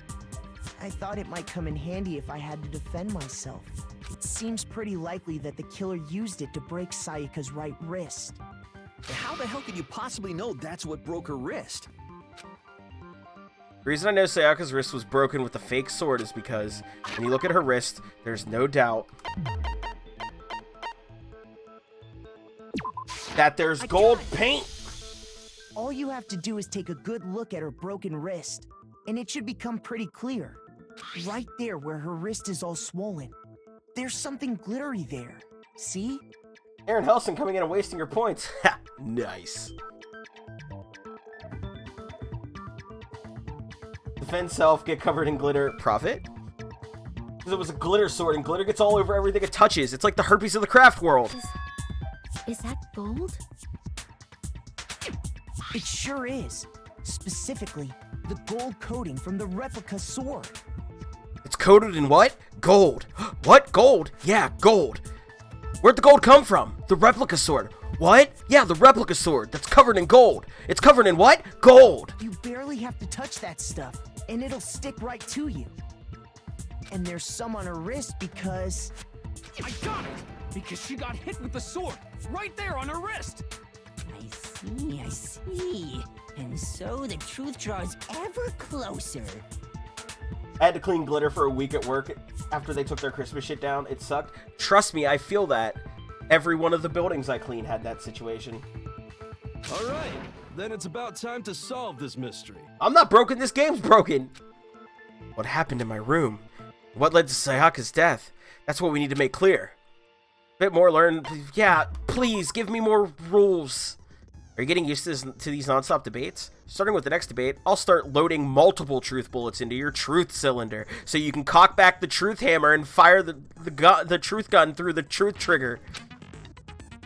I thought it might come in handy if I had to defend myself. It seems pretty likely that the killer used it to break Sayaka's right wrist.
How the hell could you possibly know that's what broke her wrist?
The reason I know Sayaka's wrist was broken with the fake sword is because when you look at her wrist, there's no doubt that there's gold paint.
All you have to do is take a good look at her broken wrist, and it should become pretty clear. Right there where her wrist is all swollen. There's something glittery there. See?
Aaron Helson coming in and wasting your points. Ha! Nice. Defend self, get covered in glitter, profit? Because it was a glitter sword, and glitter gets all over everything it touches. It's like the herpes of the craft world.
Is that gold?
It sure is. Specifically, the gold coating from the replica sword.
It's coated in what? Gold. What? Gold? Yeah, gold. Where'd the gold come from? The replica sword. What? Yeah, the replica sword that's covered in gold. It's covered in what? Gold.
You barely have to touch that stuff, and it'll stick right to you. And there's some on her wrist because...
I got it! Because she got hit with the sword, right there on her wrist!
I see. And so the truth draws ever closer.
I had to clean glitter for a week at work after they took their Christmas shit down. It sucked. Trust me, I feel that. Every one of the buildings I clean had that situation.
All right, then it's about time to solve this mystery.
I'm not broken, this game's broken. What happened in my room? What led to Sayaka's death? That's what we need to make clear. A bit more learn. Yeah, please, give me more rules. Are you getting used to these non-stop debates? Starting with the next debate, I'll start loading multiple truth bullets into your truth cylinder, so you can cock back the truth hammer and fire the truth gun through the truth trigger.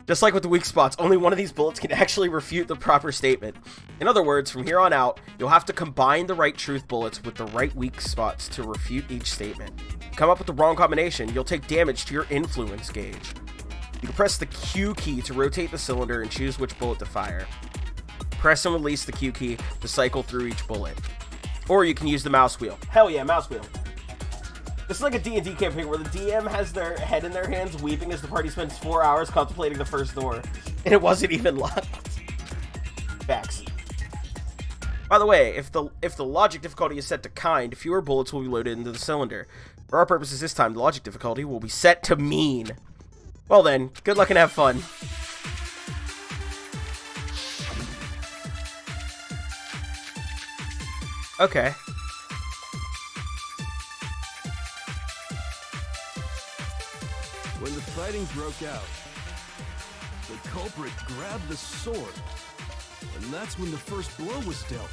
Just like with the weak spots, only one of these bullets can actually refute the proper statement. In other words, from here on out, you'll have to combine the right truth bullets with the right weak spots to refute each statement. Come up with the wrong combination, you'll take damage to your influence gauge. You can press the Q key to rotate the cylinder and choose which bullet to fire. Press and release the Q key to cycle through each bullet. Or you can use the mouse wheel. Hell yeah, mouse wheel. This is like a D&D campaign where the DM has their head in their hands weeping as the party spends 4 hours contemplating the first door. And it wasn't even locked. Facts. By the way, if the logic difficulty is set to kind, fewer bullets will be loaded into the cylinder. For our purposes this time, the logic difficulty will be set to mean. Well then, good luck and have fun. Okay.
When the fighting broke out, the culprit grabbed the sword, and that's when the first blow was dealt.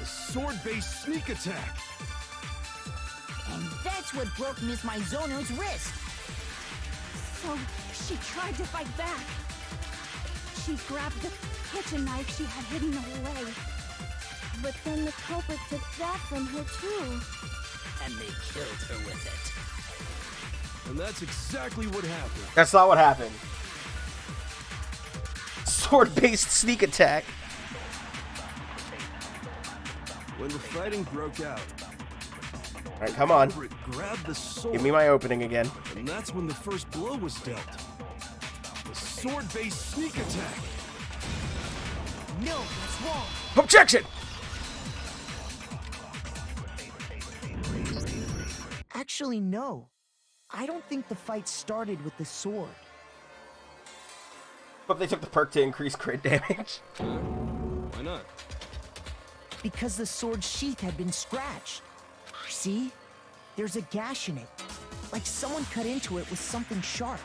A sword-based sneak attack.
And that's what broke Miss Mizono's wrist.
So she tried to fight back. She grabbed the kitchen knife she had hidden away.
But then the culprit took that from her too.
and they killed her with it.
And that's exactly what happened.
That's not what happened. Sword-based sneak attack.
When the fighting broke out,
All right, come on.
Culprit grabbed the sword.
Give me my opening again.
And that's when the first blow was dealt. The sword-based sneak attack.
No, that's wrong.
Objection!
Actually, no. I don't think the fight started with the sword.
But they took the perk to increase crit damage.
Why not?
Because the sword sheath had been scratched. See? There's a gash in it. Like someone cut into it with something sharp.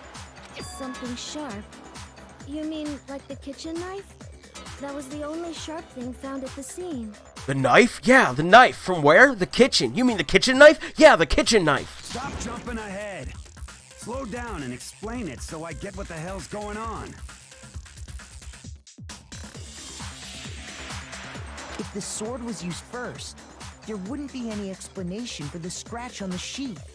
Something sharp? You mean like the kitchen knife? That was the only sharp thing found at the scene.
The knife? Yeah, the knife. From where? The kitchen. You mean the kitchen knife? Yeah, the kitchen knife.
Stop jumping ahead. Slow down and explain it so I get what the hell's going on.
If the sword was used first, there wouldn't be any explanation for the scratch on the sheath.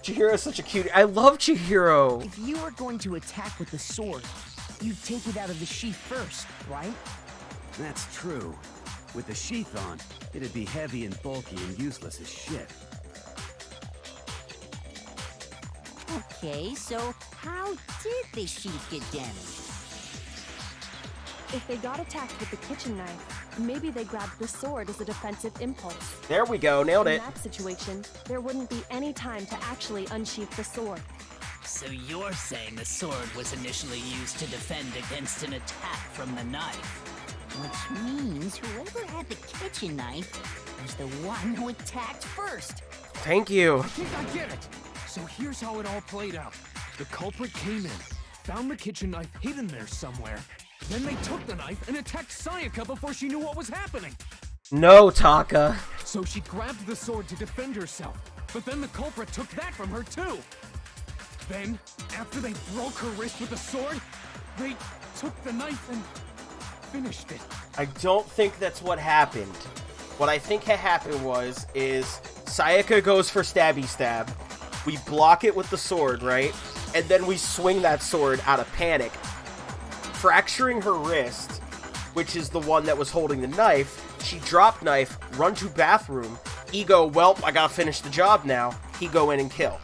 Chihiro's such a cutie. I love Chihiro.
If you were going to attack with the sword, you'd take it out of the sheath first, right?
That's true. With the sheath on, it'd be heavy and bulky and useless as shit.
Okay, so how did the sheath get damaged?
If they got attacked with the kitchen knife, maybe they grabbed the sword as a defensive impulse.
There we go. Nailed it.
In that situation, there wouldn't be any time to actually unsheath the sword.
So you're saying the sword was initially used to defend against an attack from the knife?
Which means whoever had the kitchen knife was the one who attacked first.
Thank you.
I think I get it. So here's how it all played out. The culprit came in, found the kitchen knife hidden there somewhere. Then they took the knife and attacked Sayaka before she knew what was happening.
No, Taka.
So she grabbed the sword to defend herself, but then the culprit took that from her too. Then, after they broke her wrist with the sword, they took the knife and finished it.
I don't think that's what happened. What I think happened is Sayaka goes for stabby stab. We block it with the sword, right? And then we swing that sword out of panic, fracturing her wrist, which is the one that was holding the knife. She drop knife, run to bathroom. Ego, well, I gotta finish the job now. He go in and kill.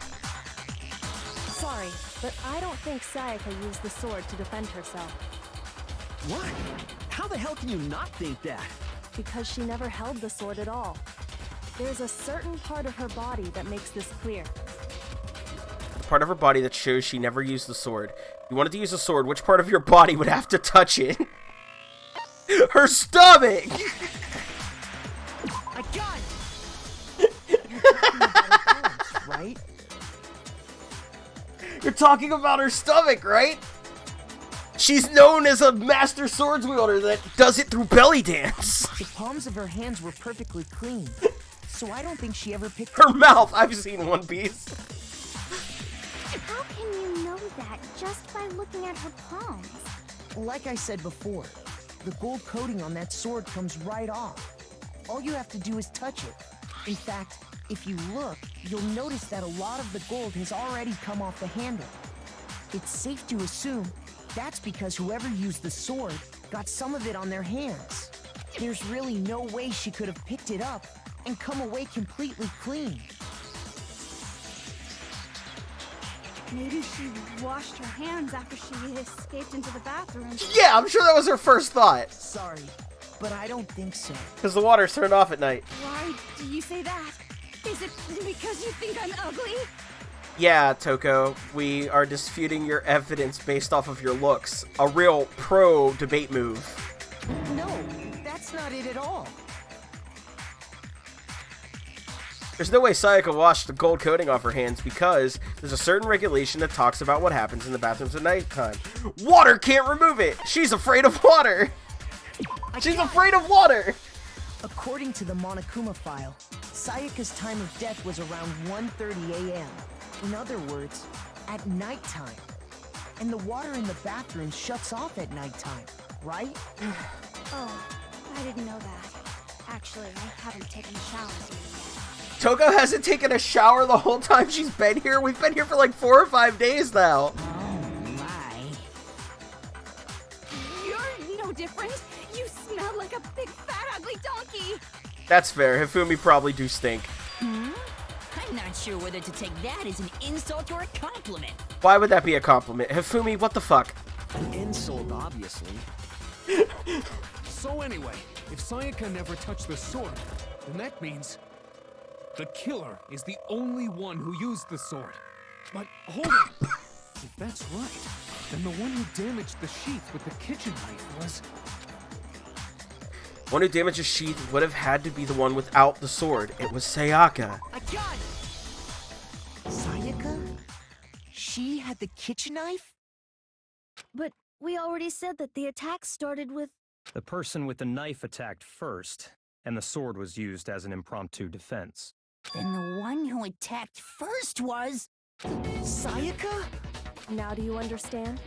Sorry, but I don't think Sayaka used the sword to defend herself.
What? How the hell can you not think that?
Because she never held the sword at all. There's a certain part of her body that makes this clear.
The part of her body that shows she never used the sword. If you wanted to use a sword, which part of your body would have to touch it? Her stomach!
I got it! You're talking about her parents, right?
You're talking about her stomach, right? She's known as a master swords wielder that does it through belly dance.
The palms of her hands were perfectly clean, so I don't think she ever picked
Her mouth, I've seen One Piece.
How can you know that just by looking at her palms?
Like I said before, the gold coating on that sword comes right off. All you have to do is touch it. In fact, if you look, you'll notice that a lot of the gold has already come off the handle. It's safe to assume that's because whoever used the sword got some of it on their hands. There's really no way she could have picked it up and come away completely clean.
Maybe she washed her hands after she escaped into the bathroom.
Yeah, I'm sure that was her first thought.
Sorry, but I don't think so.
Because the water's turned off at night.
Why do you say that? Is it because you think I'm ugly?
Yeah, Toko, we are disputing your evidence based off of your looks. A real pro debate move.
No, that's not it at all.
There's no way Sayaka washed the gold coating off her hands because there's a certain regulation that talks about what happens in the bathrooms at nighttime. Water can't remove it! She's afraid of water! She's afraid of water!
According to the Monokuma file, Sayaka's time of death was around 1:30 a.m. In other words, at nighttime. And the water in the bathroom shuts off at nighttime, right?
Oh, I didn't know that. Actually, I haven't taken a shower yet.
Toko hasn't taken a shower the whole time she's been here? We've been here for like 4 or 5 days now.
Oh my.
You're no different. You smell like a big fat ugly donkey.
That's fair. Hifumi probably do stink.
I'm not sure whether to take that as an insult or a compliment.
Why would that be a compliment? Hifumi, what the fuck?
An insult, obviously.
So anyway, if Sayaka never touched the sword, then that means the killer is the only one who used the sword. But hold on. If that's right, then the one who damaged the sheath with the kitchen knife was...
One who damaged the sheath would have had to be the one without the sword. It was Sayaka.
A gun! Sayaka? She had the kitchen knife?
But we already said that the attack started with...
The person with the knife attacked first, and the sword was used as an impromptu defense.
Then the one who attacked first was...
Sayaka?
Now do you understand?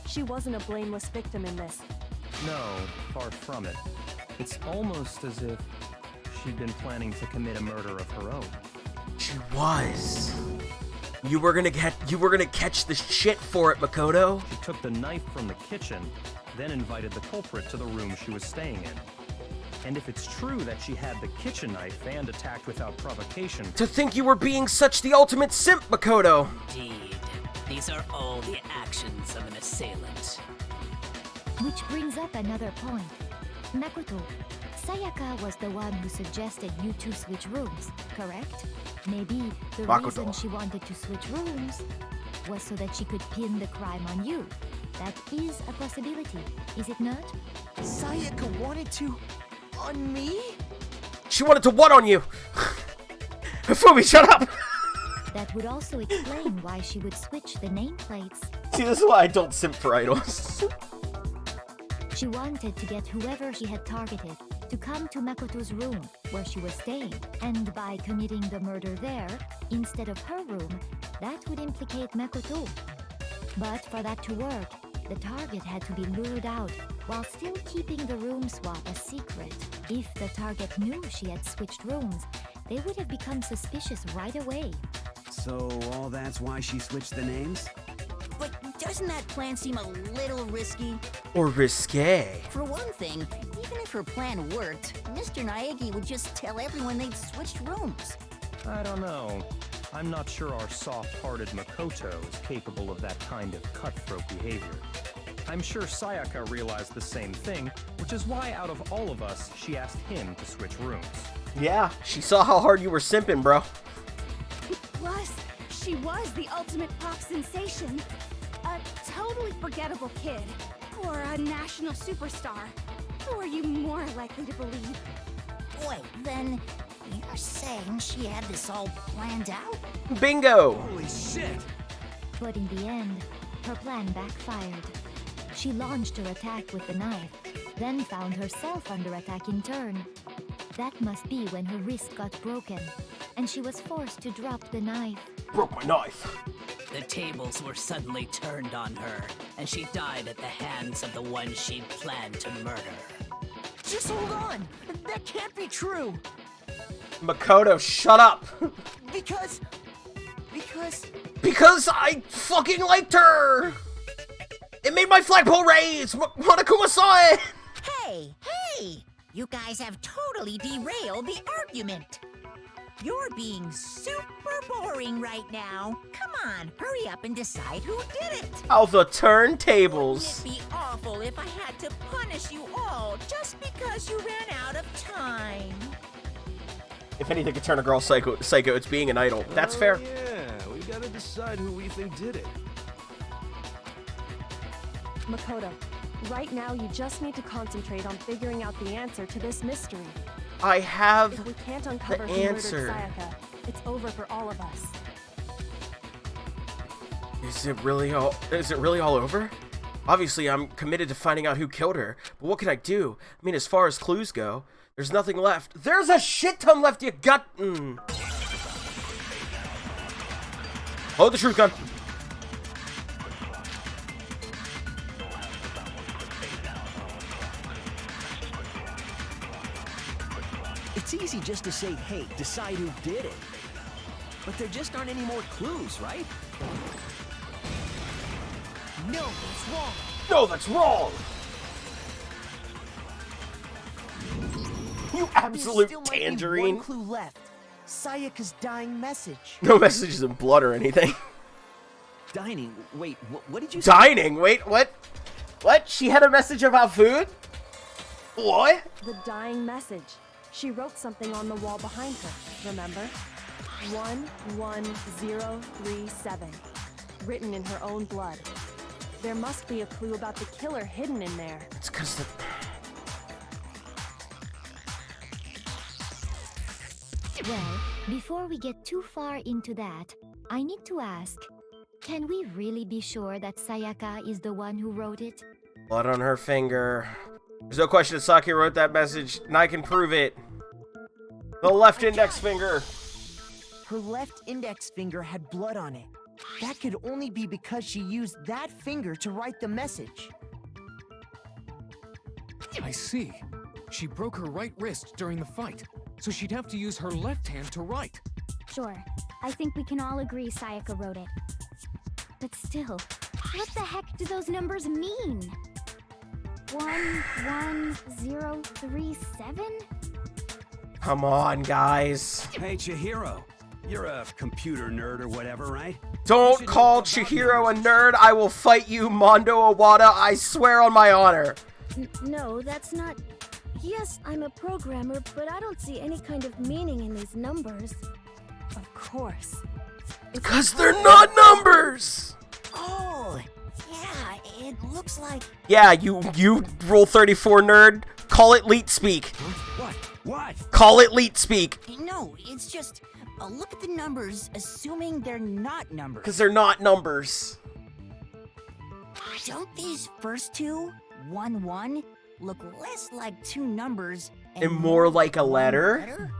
She wasn't a blameless victim in this.
No, far from it. It's almost as if she'd been planning to commit a murder of her own.
She was. You were gonna catch the shit for it, Makoto.
She took the knife from the kitchen, then invited the culprit to the room she was staying in. And if it's true that she had the kitchen knife and attacked without provocation...
To think you were being such the ultimate simp, Makoto!
Indeed. These are all the actions of an assailant.
Which brings up another point. Makoto, Sayaka was the one who suggested you two switch rooms, correct? Maybe the reason she wanted to switch rooms was so that she could pin the crime on you. That is a possibility, is it not?
Sayaka wanted to... on me?
She wanted to what on you? Hifumi, shut up!
That would also explain why she would switch the nameplates.
See, this is why I don't simp for idols.
She wanted to get whoever she had targeted to come to Makoto's room where she was staying, and by committing the murder there, instead of her room, that would implicate Makoto. But for that to work, the target had to be lured out while still keeping the room swap a secret. If the target knew she had switched rooms, they would have become suspicious right away.
So all that's why she switched the names?
But doesn't that plan seem a little risky?
Or risque.
For one thing, even if her plan worked, Mr. Naegi would just tell everyone they'd switched rooms.
I don't know. I'm not sure our soft-hearted Makoto is capable of that kind of cutthroat behavior. I'm sure Sayaka realized the same thing, which is why out of all of us, she asked him to switch rooms.
Yeah, she saw how hard you were simping, bro.
Plus, she was the ultimate pop sensation. A totally forgettable kid. Or a national superstar. Who are you more likely to believe?
Wait, then you're saying she had this all planned out?
Bingo!
Holy shit!
But in the end, her plan backfired. She launched her attack with the knife, then found herself under attack in turn. That must be when her wrist got broken, and she was forced to drop the knife.
Broke my knife.
The tables were suddenly turned on her, and she died at the hands of the one she'd planned to murder.
Just hold on! That can't be true!
Makoto, shut up!
Because
I fucking liked her! It made my flagpole raise! Monokuma saw it!
Hey! You guys have totally derailed the argument. You're being super boring right now. Come on, hurry up and decide who did it.
How the turntables.
Wouldn't it be awful if I had to punish you all just because you ran out of time?
If anything could turn a girl psycho, it's being an idol. That's fair.
Yeah, we gotta decide who we think did it.
Makoto, right now you just need to concentrate on figuring out the answer to this mystery.
I have
If we can't uncover
the
who
answer.
murdered Sayaka, it's over for all of us.
Is it really all over? Obviously, I'm committed to finding out who killed her, but what can I do? I mean, as far as clues go, there's nothing left. There's a shit ton left, you gut. Hold the truth gun.
It's easy just to say, hey, decide who did it. But there just aren't any more clues, right?
No, it's wrong.
No, that's wrong! You absolute
There still might be
tangerine.
one clue left. Sayaka's dying message.
No messages in blood or anything.
Dining? Wait, what did you say?
Dining? Wait, what? What? She had a message about food? What?
The dying message. She wrote something on the wall behind her, remember? 11037. Written in her own blood. There must be a clue about the killer hidden in there.
It's because the...
Well, before we get too far into that, I need to ask, can we really be sure that Sayaka is the one who wrote it?
Blood on her finger. There's no question that Saki wrote that message, and I can prove it. The left index finger.
Her left index finger had blood on it. That could only be because she used that finger to write the message.
I see. She broke her right wrist during the fight, so she'd have to use her left hand to write.
Sure, I think we can all agree Sayaka wrote it. But still, what the heck do those numbers mean? 11037?
Come on, guys.
Hey, Chihiro. You're a computer nerd or whatever, right?
Don't call Chihiro a nerd. I will fight you, Mondo Awada. I swear on my honor.
No, that's not... Yes, I'm a programmer, but I don't see any kind of meaning in these numbers.
Of course.
Because they're not numbers.
Oh, yeah, it looks like...
Yeah, you Rule 34 nerd. Call it leet speak.
Huh? What?
Call it leet speak.
No, it's just... look at the numbers, assuming they're not numbers.
Because they're not numbers.
Don't these first two, 1-1, look less like two numbers
And more like a letter?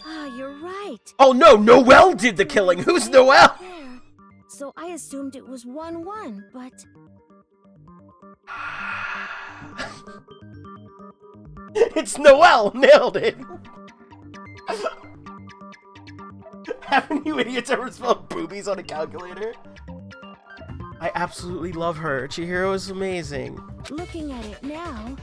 Ah, you're right.
Oh no, Noelle did the killing. Who's Noelle?
So I assumed it was 1-1, but...
It's Noelle. Nailed it. Haven't you idiots ever spelled boobies on a calculator? I absolutely love her. Chihiro is amazing.
Looking at it now,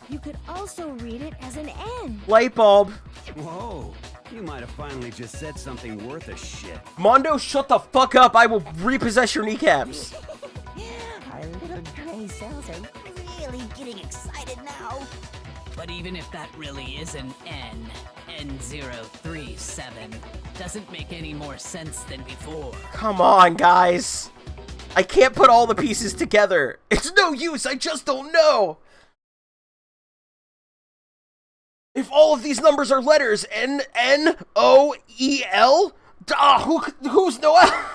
you could also read it as an N.
Light bulb.
Whoa. You might have finally just said something worth a shit.
Mondo, shut the fuck up. I will repossess your kneecaps.
Our little gray cells are really getting excited now.
But even if that really is an N, N037, doesn't make any more sense than before.
Come on, guys. I can't put all the pieces together. It's no use. I just don't know. If all of these numbers are letters, N-N-O-E-L? Who's Noelle?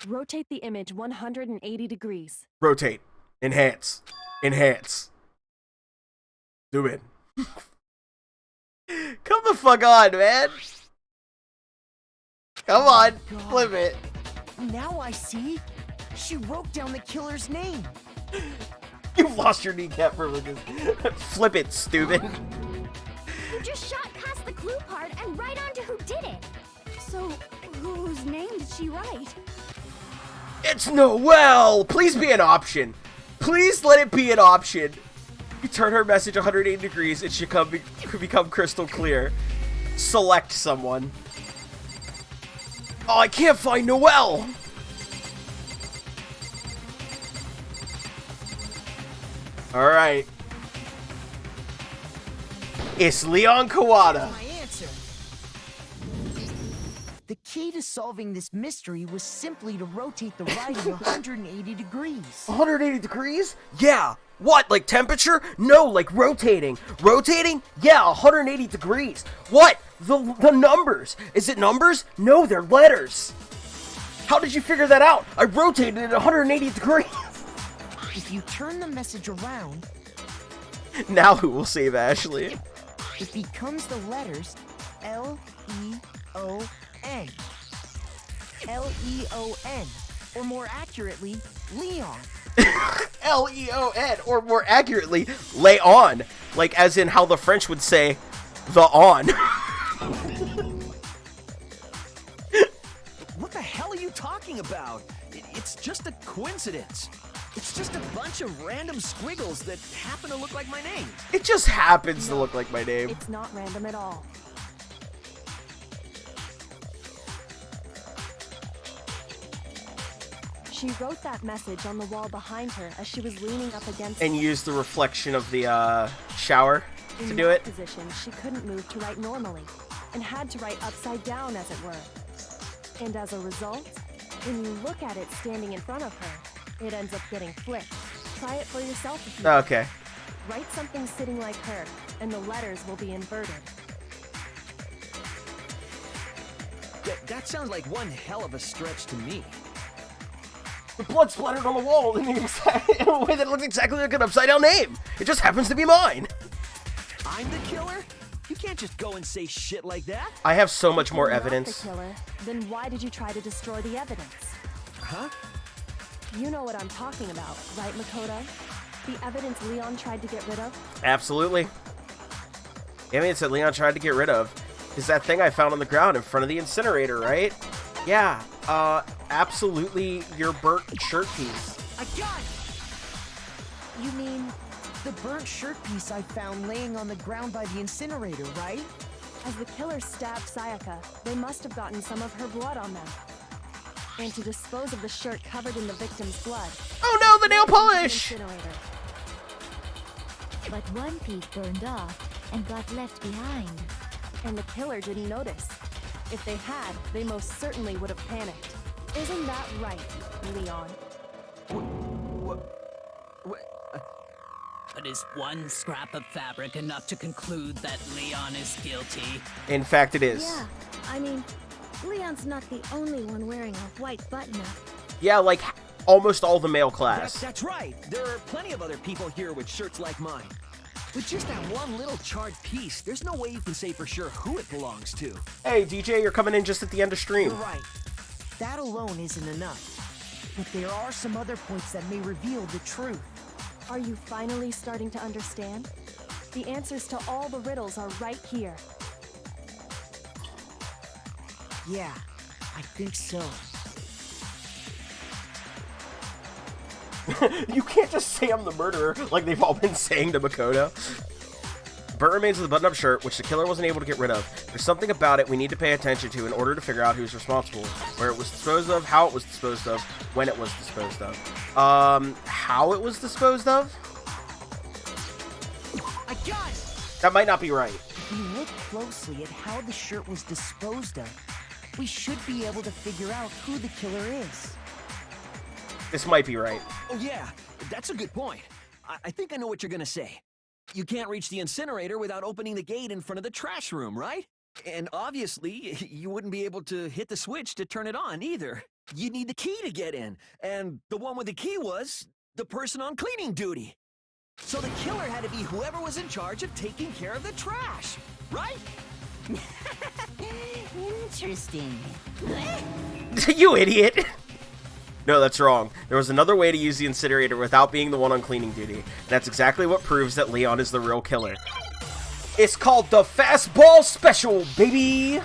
Rotate the image 180 degrees.
Rotate. Enhance. Enhance. Zoom in. Come the fuck on, man. Come on. Flip it.
Now I see. She wrote down the killer's name.
You've lost your kneecap privileges. Flip it, stupid.
You just shot past the clue part and right onto who did it.
So, whose name did she write?
It's Noelle. Please be an option. Please let it be an option. You turn her message 180 degrees, it should become crystal clear. Select someone. Oh, I can't find Noelle. Alright. It's Leon Kawada.
My answer. The key to solving this mystery was simply to rotate the writing 180 degrees.
180 degrees? Yeah. What, like temperature? No, like rotating. Rotating? Yeah, 180 degrees. What? The numbers. Is it numbers? No, they're letters. How did you figure that out? I rotated it 180 degrees.
If you turn the message around,
Now who will save Ashley?
it becomes the letters L-E-O-N. L-E-O-N. Or more accurately, Leon.
Leon, or more accurately, lay on, like as in how the French would say, the on.
What the hell are you talking about? It's just a coincidence. It's just a bunch of random squiggles that happen to look like my name.
It just happens to look like my name.
It's not random at all. She wrote that message on the wall behind her as she was leaning up against
And used the reflection of the shower to do it.
In that position, she couldn't move to write normally, and had to write upside down, as it were. And as a result, when you look at it standing in front of her, it ends up getting flipped. Try it for yourself if you
Okay.
Write something sitting like her, and the letters will be inverted.
That sounds like one hell of a stretch to me.
The blood splattered on the wall in a way that looks exactly like an upside-down name. It just happens to be mine.
I'm the killer? You can't just go and say shit like that.
I have so much more
If you're
evidence.
Not the killer, then why did you try to destroy the evidence?
Huh?
You know what I'm talking about, right, Makoto? The evidence Leon tried to get rid of?
Absolutely. The evidence that Leon tried to get rid of is that thing I found on the ground in front of the incinerator, right? Yeah, absolutely your burnt shirt piece.
I got it! You mean the burnt shirt piece I found laying on the ground by the incinerator, right?
As the killer stabbed Sayaka, they must have gotten some of her blood on them. And to dispose of the shirt covered in the victim's blood.
Oh no, the nail polish!
But one piece burned off and got left behind.
And the killer didn't notice. If they had, they most certainly would have panicked. Isn't that right, Leon?
But is one scrap of fabric enough to conclude that Leon is guilty?
In fact, it is.
Yeah, I mean, Leon's not the only one wearing a white button-up.
Yeah, like almost all the male class.
That's right. There are plenty of other people here with shirts like mine. With just that one little charred piece, there's no way you can say for sure who it belongs to.
Hey, DJ, you're coming in just at the end of stream.
You're right. That alone isn't enough. But there are some other points that may reveal the truth.
Are you finally starting to understand? The answers to all the riddles are right here.
Yeah, I think so.
You can't just say I'm the murderer like they've all been saying to Makoto. Burnt remains of the button-up shirt, which the killer wasn't able to get rid of. There's something about it we need to pay attention to in order to figure out who's responsible, where it was disposed of, how it was disposed of, when it was disposed of. How it was disposed of?
I got it!
That might not be right.
If we look closely at how the shirt was disposed of, we should be able to figure out who the killer is.
This might be right.
Oh yeah, that's a good point. I think I know what you're gonna say. You can't reach the incinerator without opening the gate in front of the trash room, right? And obviously, you wouldn't be able to hit the switch to turn it on either. You'd need the key to get in, and the one with the key was the person on cleaning duty. So the killer had to be whoever was in charge of taking care of the trash, right?
Interesting.
You idiot! No, that's wrong. There was another way to use the incinerator without being the one on cleaning duty. And that's exactly what proves that Leon is the real killer. It's called the Fastball Special, baby!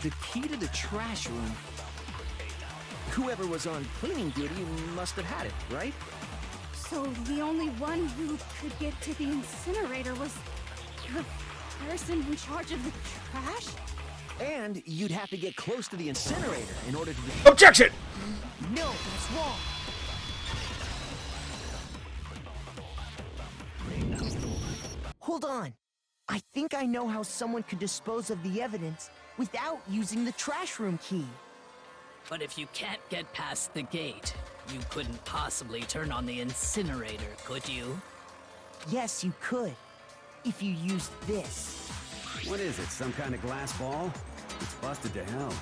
The key to the trash room. Whoever was on cleaning duty must have had it, right?
So the only one who could get to the incinerator was the person in charge of the trash?
And you'd have to get close to the incinerator in order to...
Objection!
No, that's wrong. Hold on. I think I know how someone could dispose of the evidence without using the trash room key.
But if you can't get past the gate, you couldn't possibly turn on the incinerator, could you?
Yes, you could. If you used this.
What is it, some kind of glass ball? It's busted to hell.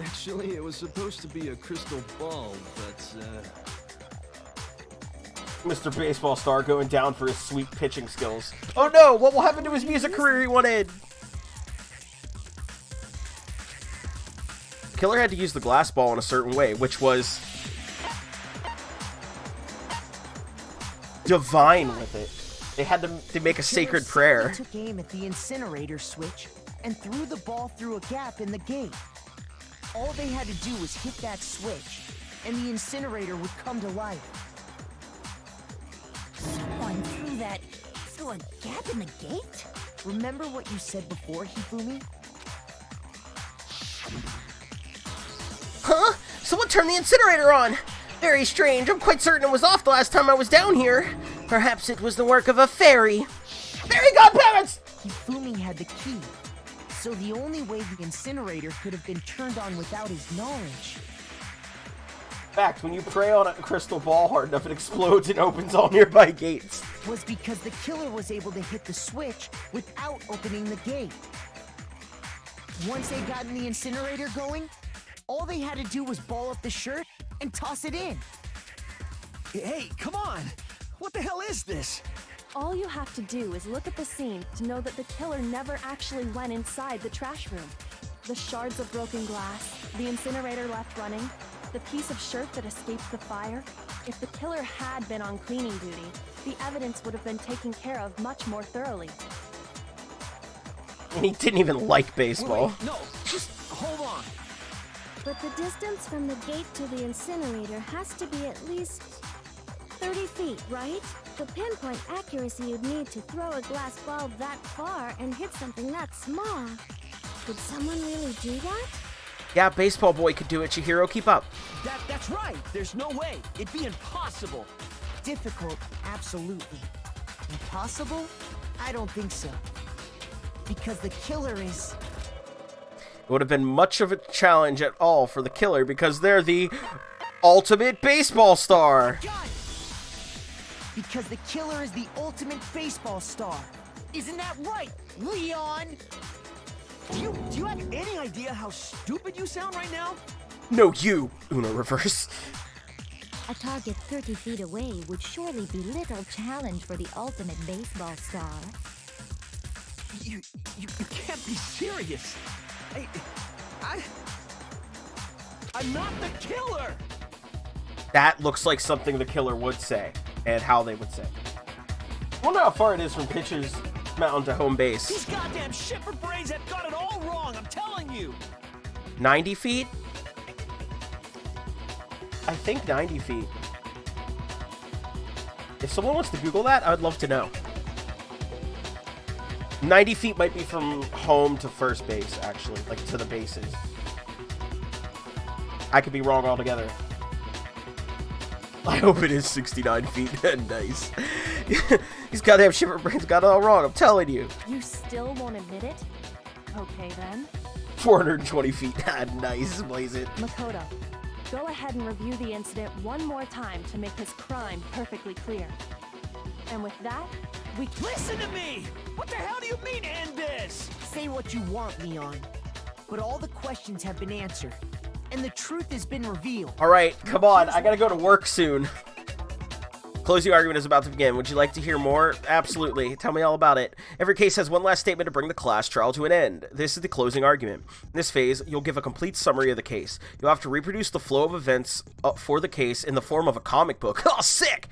Actually, it was supposed to be a crystal ball, but,
Mr. Baseball Star going down for his sweet pitching skills. Oh no, what will happen to his music career he wanted? killer had to use the glass ball in a certain way, which was divine with it. They had to make a sacred prayer.
Took aim at the incinerator switch and threw the ball through a gap in the gate. All they had to do was hit that switch, and the incinerator would come to life.
Someone threw that through a gap in the gate?
Remember what you said before, Hifumi?
Huh? Someone turned the incinerator on! Very strange. I'm quite certain it was off the last time I was down here. Perhaps it was the work of a fairy. Fairy godparents!
Hifumi had the key, so the only way the incinerator could have been turned on without his knowledge.
In fact, when you pray on a crystal ball hard enough, it explodes and opens all nearby gates.
Was because the killer was able to hit the switch without opening the gate. Once they got in the incinerator going, all they had to do was ball up the shirt and toss it in.
Hey, come on! What the hell is this?
All you have to do is look at the scene to know that the killer never actually went inside the trash room. The shards of broken glass, the incinerator left running, the piece of shirt that escaped the fire. If the killer had been on cleaning duty, the evidence would have been taken care of much more thoroughly.
And he didn't even like baseball.
Wait, no, just hold on.
But the distance from the gate to the incinerator has to be at least 30 feet, right? The pinpoint accuracy you'd need to throw a glass ball that far and hit something that small. Could someone really do that?
Yeah, baseball boy could do it, Chihiro. Keep up.
That's right. There's no way. It'd be impossible.
Difficult, absolutely. Impossible? I don't think so. Because the killer is...
It would have been much of a challenge at all for the killer because they're the ultimate baseball star.
Because the killer is the ultimate baseball star. Isn't that right, Leon?
Do you have any idea how stupid you sound right now?
No, you, Uno Reverse.
A target 30 feet away would surely be little challenge for the ultimate baseball star.
You can't be serious. I'm not the killer!
That looks like something the killer would say, and how they would say. I wonder how far it is from pitcher's mound to home base.
These goddamn shipper brains have got it all wrong, I'm telling you!
90 feet? I think 90 feet. If someone wants to Google that, I would love to know. 90 feet might be from home to first base, actually, like to the bases. I could be wrong altogether. I hope it is 69 feet. Nice. These goddamn shipper brains got it all wrong, I'm telling you.
You still won't admit it? Okay then.
420 feet. Nice, blaze it.
Makoto, go ahead and review the incident one more time to make his crime perfectly clear. And with that, we...
Listen to me! What the hell do you mean, end this?
Say what you want, Leon. But all the questions have been answered. And the truth has been revealed.
Alright, come on. I gotta go to work soon. Closing argument is about to begin. Would you like to hear more? Absolutely. Tell me all about it. Every case has one last statement to bring the class trial to an end. This is the closing argument. In this phase, you'll give a complete summary of the case. You'll have to reproduce the flow of events for the case in the form of a comic book. Oh, sick!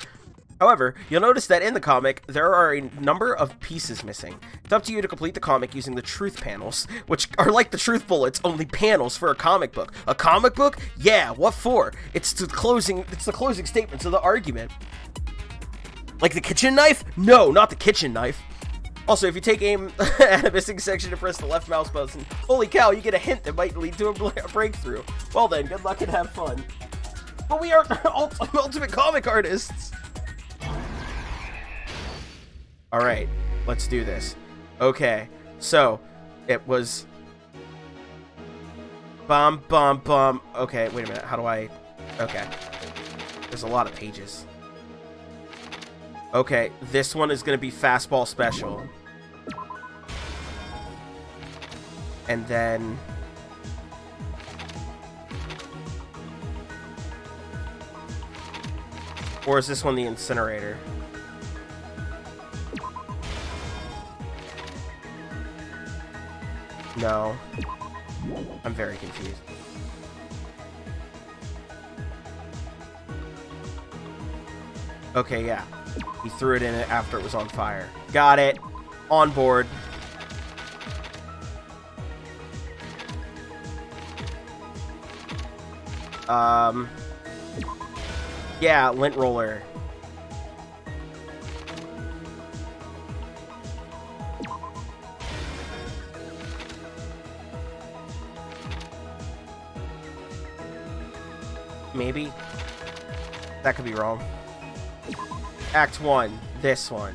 However, you'll notice that in the comic, there are a number of pieces missing. It's up to you to complete the comic using the truth panels, which are like the truth bullets, only panels for a comic book. A comic book? Yeah, what for? It's the closing statements of the argument. Like the kitchen knife? No, not the kitchen knife. Also, if you take aim at a missing section and press the left mouse button, holy cow, you get a hint that might lead to a breakthrough. Well then, good luck and have fun. But we are ultimate comic artists. Alright, let's do this. Okay, so, it was... Okay, wait a minute, how do I... Okay. There's a lot of pages. Okay, this one is going to be fastball special. And then... Or is this one the incinerator? No. I'm very confused. Okay, yeah. He threw it in it after it was on fire. Got it. On board. Yeah, lint roller. Maybe. That could be wrong. Act 1. This one.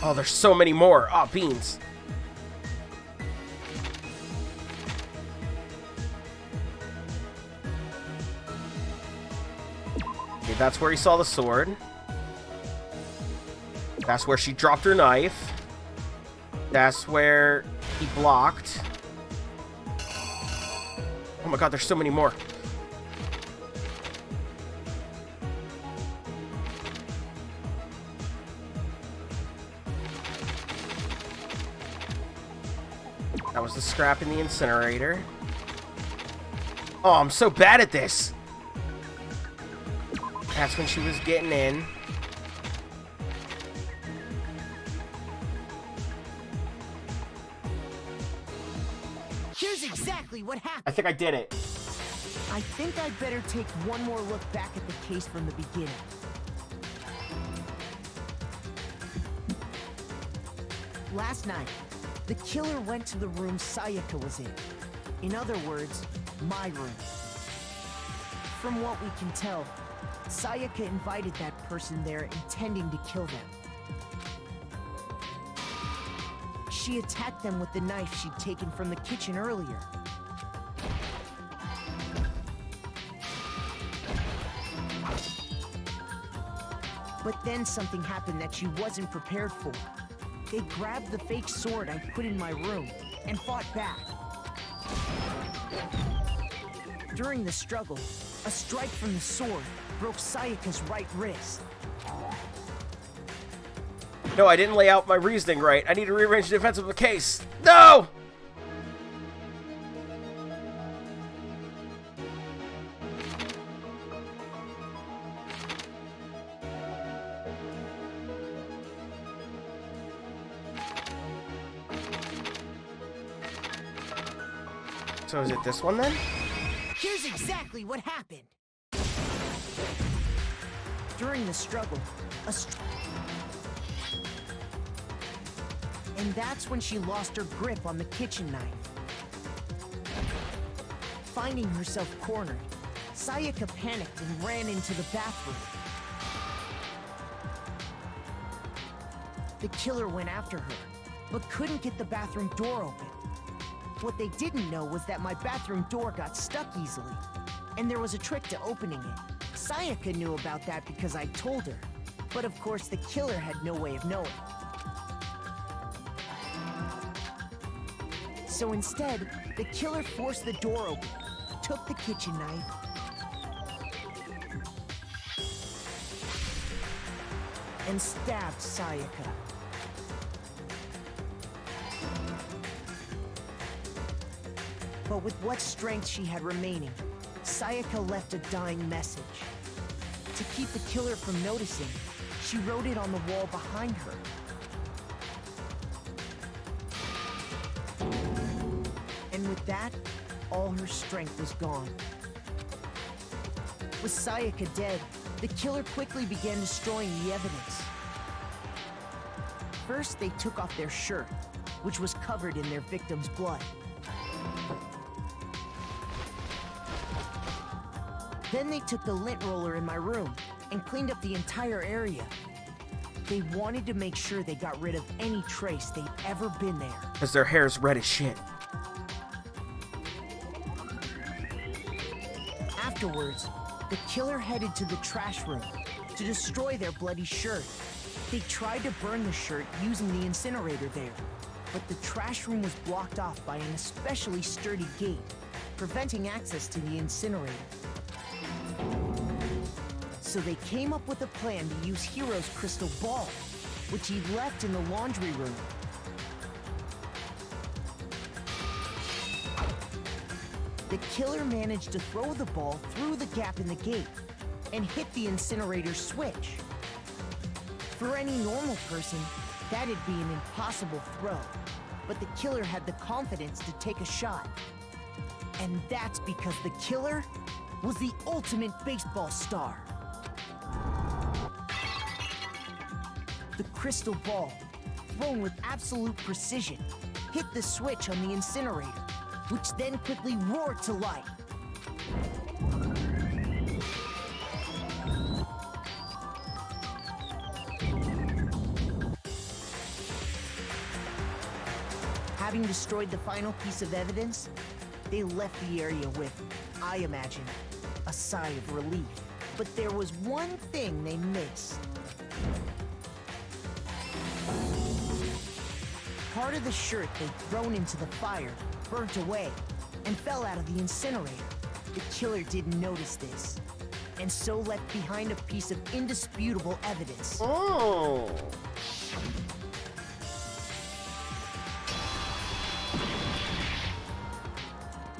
Oh, there's so many more. Oh, beans. Okay, that's where he saw the sword. That's where she dropped her knife. That's where he blocked. Oh my god, there's so many more. That was the scrap in the incinerator. Oh, I'm so bad at this. That's when she was getting in.
Here's exactly what happened.
I think I did it.
I think I'd better take one more look back at the case from the beginning. Last night, the killer went to the room Sayaka was in. In other words, my room. From what we can tell, Sayaka invited that person there intending to kill them. She attacked them with the knife she'd taken from the kitchen earlier. But then something happened that she wasn't prepared for. They grabbed the fake sword I put in my room and fought back. During the struggle, a strike from the sword broke Sayaka's right wrist.
No, I didn't lay out my reasoning right. I need to rearrange the defense of the case. No! So is it this one then?
Here's exactly what happened. During the struggle, and that's when she lost her grip on the kitchen knife. Finding herself cornered, Sayaka panicked and ran into the bathroom. The killer went after her, but couldn't get the bathroom door open. What they didn't know was that my bathroom door got stuck easily, and there was a trick to opening it. Sayaka knew about that because I told her, but of course the killer had no way of knowing. So instead, the killer forced the door open, took the kitchen knife, and stabbed Sayaka. But with what strength she had remaining, Sayaka left a dying message. To keep the killer from noticing, she wrote it on the wall behind her. And with that, all her strength was gone. With Sayaka dead, the killer quickly began destroying the evidence. First, they took off their shirt, which was covered in their victim's blood. Then they took the lint roller in my room and cleaned up the entire area. They wanted to make sure they got rid of any trace they'd ever been there.
Because their hair's red as shit.
Afterwards, the killer headed to the trash room to destroy their bloody shirt. They tried to burn the shirt using the incinerator there, but the trash room was blocked off by an especially sturdy gate, preventing access to the incinerator. So they came up with a plan to use Hero's crystal ball, which he'd left in the laundry room. The killer managed to throw the ball through the gap in the gate, and hit the incinerator switch. For any normal person, that'd be an impossible throw. But the killer had the confidence to take a shot. And that's because the killer was the ultimate baseball star. The crystal ball, thrown with absolute precision, hit the switch on the incinerator, which then quickly roared to life. Having destroyed the final piece of evidence, they left the area with, I imagine, a sigh of relief. But there was one thing they missed. Part of the shirt they'd thrown into the fire burnt away and fell out of the incinerator. The killer didn't notice this, and so left behind a piece of indisputable evidence.
Oh.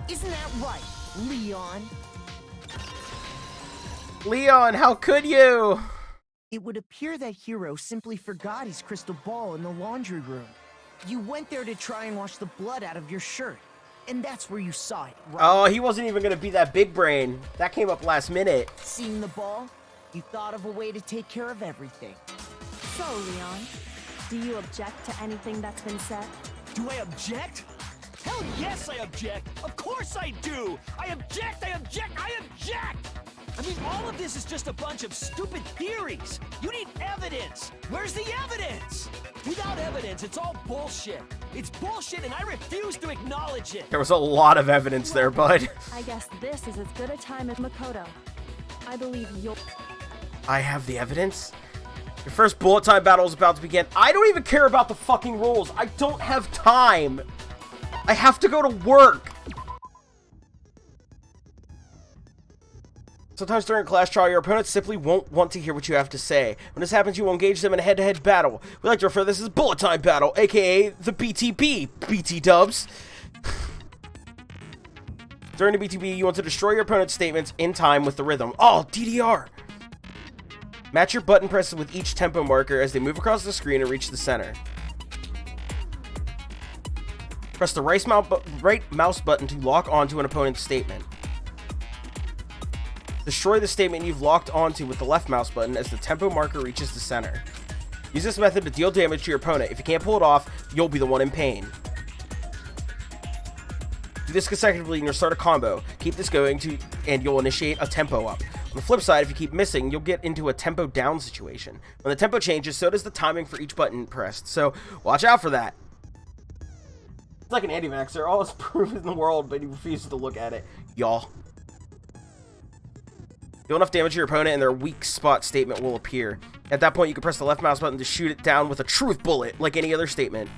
Isn't that right, Leon?
Leon, how could you?
It would appear that Hero simply forgot his crystal ball in the laundry room. You went there to try and wash the blood out of your shirt, and that's where you saw it, right?
Oh, he wasn't even gonna be that big brain. That came up last minute.
Seeing the ball, you thought of a way to take care of everything.
So, Leon, do you object to anything that's been said?
Do I object? Hell yes, I object! Of course I do! I object! I object! I object! I mean, all of this is just a bunch of stupid theories! You need evidence! Where's the evidence? Without evidence, it's all bullshit! It's bullshit and I refuse to acknowledge it!
There was a lot of evidence there, bud.
I guess this is as good a time as Makoto. I believe you'll...
I have the evidence? Your first bullet time battle is about to begin. I don't even care about the fucking rules. I don't have time. I have to go to work. Sometimes during a class trial, your opponents simply won't want to hear what you have to say. When this happens, you will engage them in a head-to-head battle. We like to refer to this as bullet time battle, aka the BTB. BT dubs. During the BTB, you want to destroy your opponent's statements in time with the rhythm. Oh, DDR. Match your button presses with each tempo marker as they move across the screen and reach the center. Press the right mouse button to lock onto an opponent's statement. Destroy the statement you've locked onto with the left mouse button as the tempo marker reaches the center. Use this method to deal damage to your opponent. If you can't pull it off, you'll be the one in pain. Do this consecutively and you'll start a combo. Keep this going and you'll initiate a tempo up. On the flip side, if you keep missing, you'll get into a tempo down situation. When the tempo changes, so does the timing for each button pressed, so watch out for that. It's like an anti-vaxxer, all his proof in the world, but he refuses to look at it. Y'all. Deal enough damage to your opponent and their weak spot statement will appear. At that point, you can press the left mouse button to shoot it down with a truth bullet, like any other statement.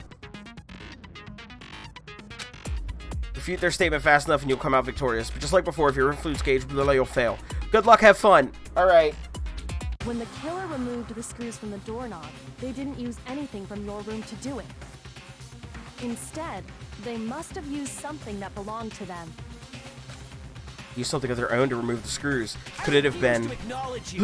Refute their statement fast enough and you'll come out victorious. But just like before, if your influence gauge, you'll fail. Good luck, have fun. Alright.
When the killer removed the screws from the doorknob, they didn't use anything from your room to do it. Instead, they must have used something that belonged to them.
Use something of their own to remove the screws. Could it have been
the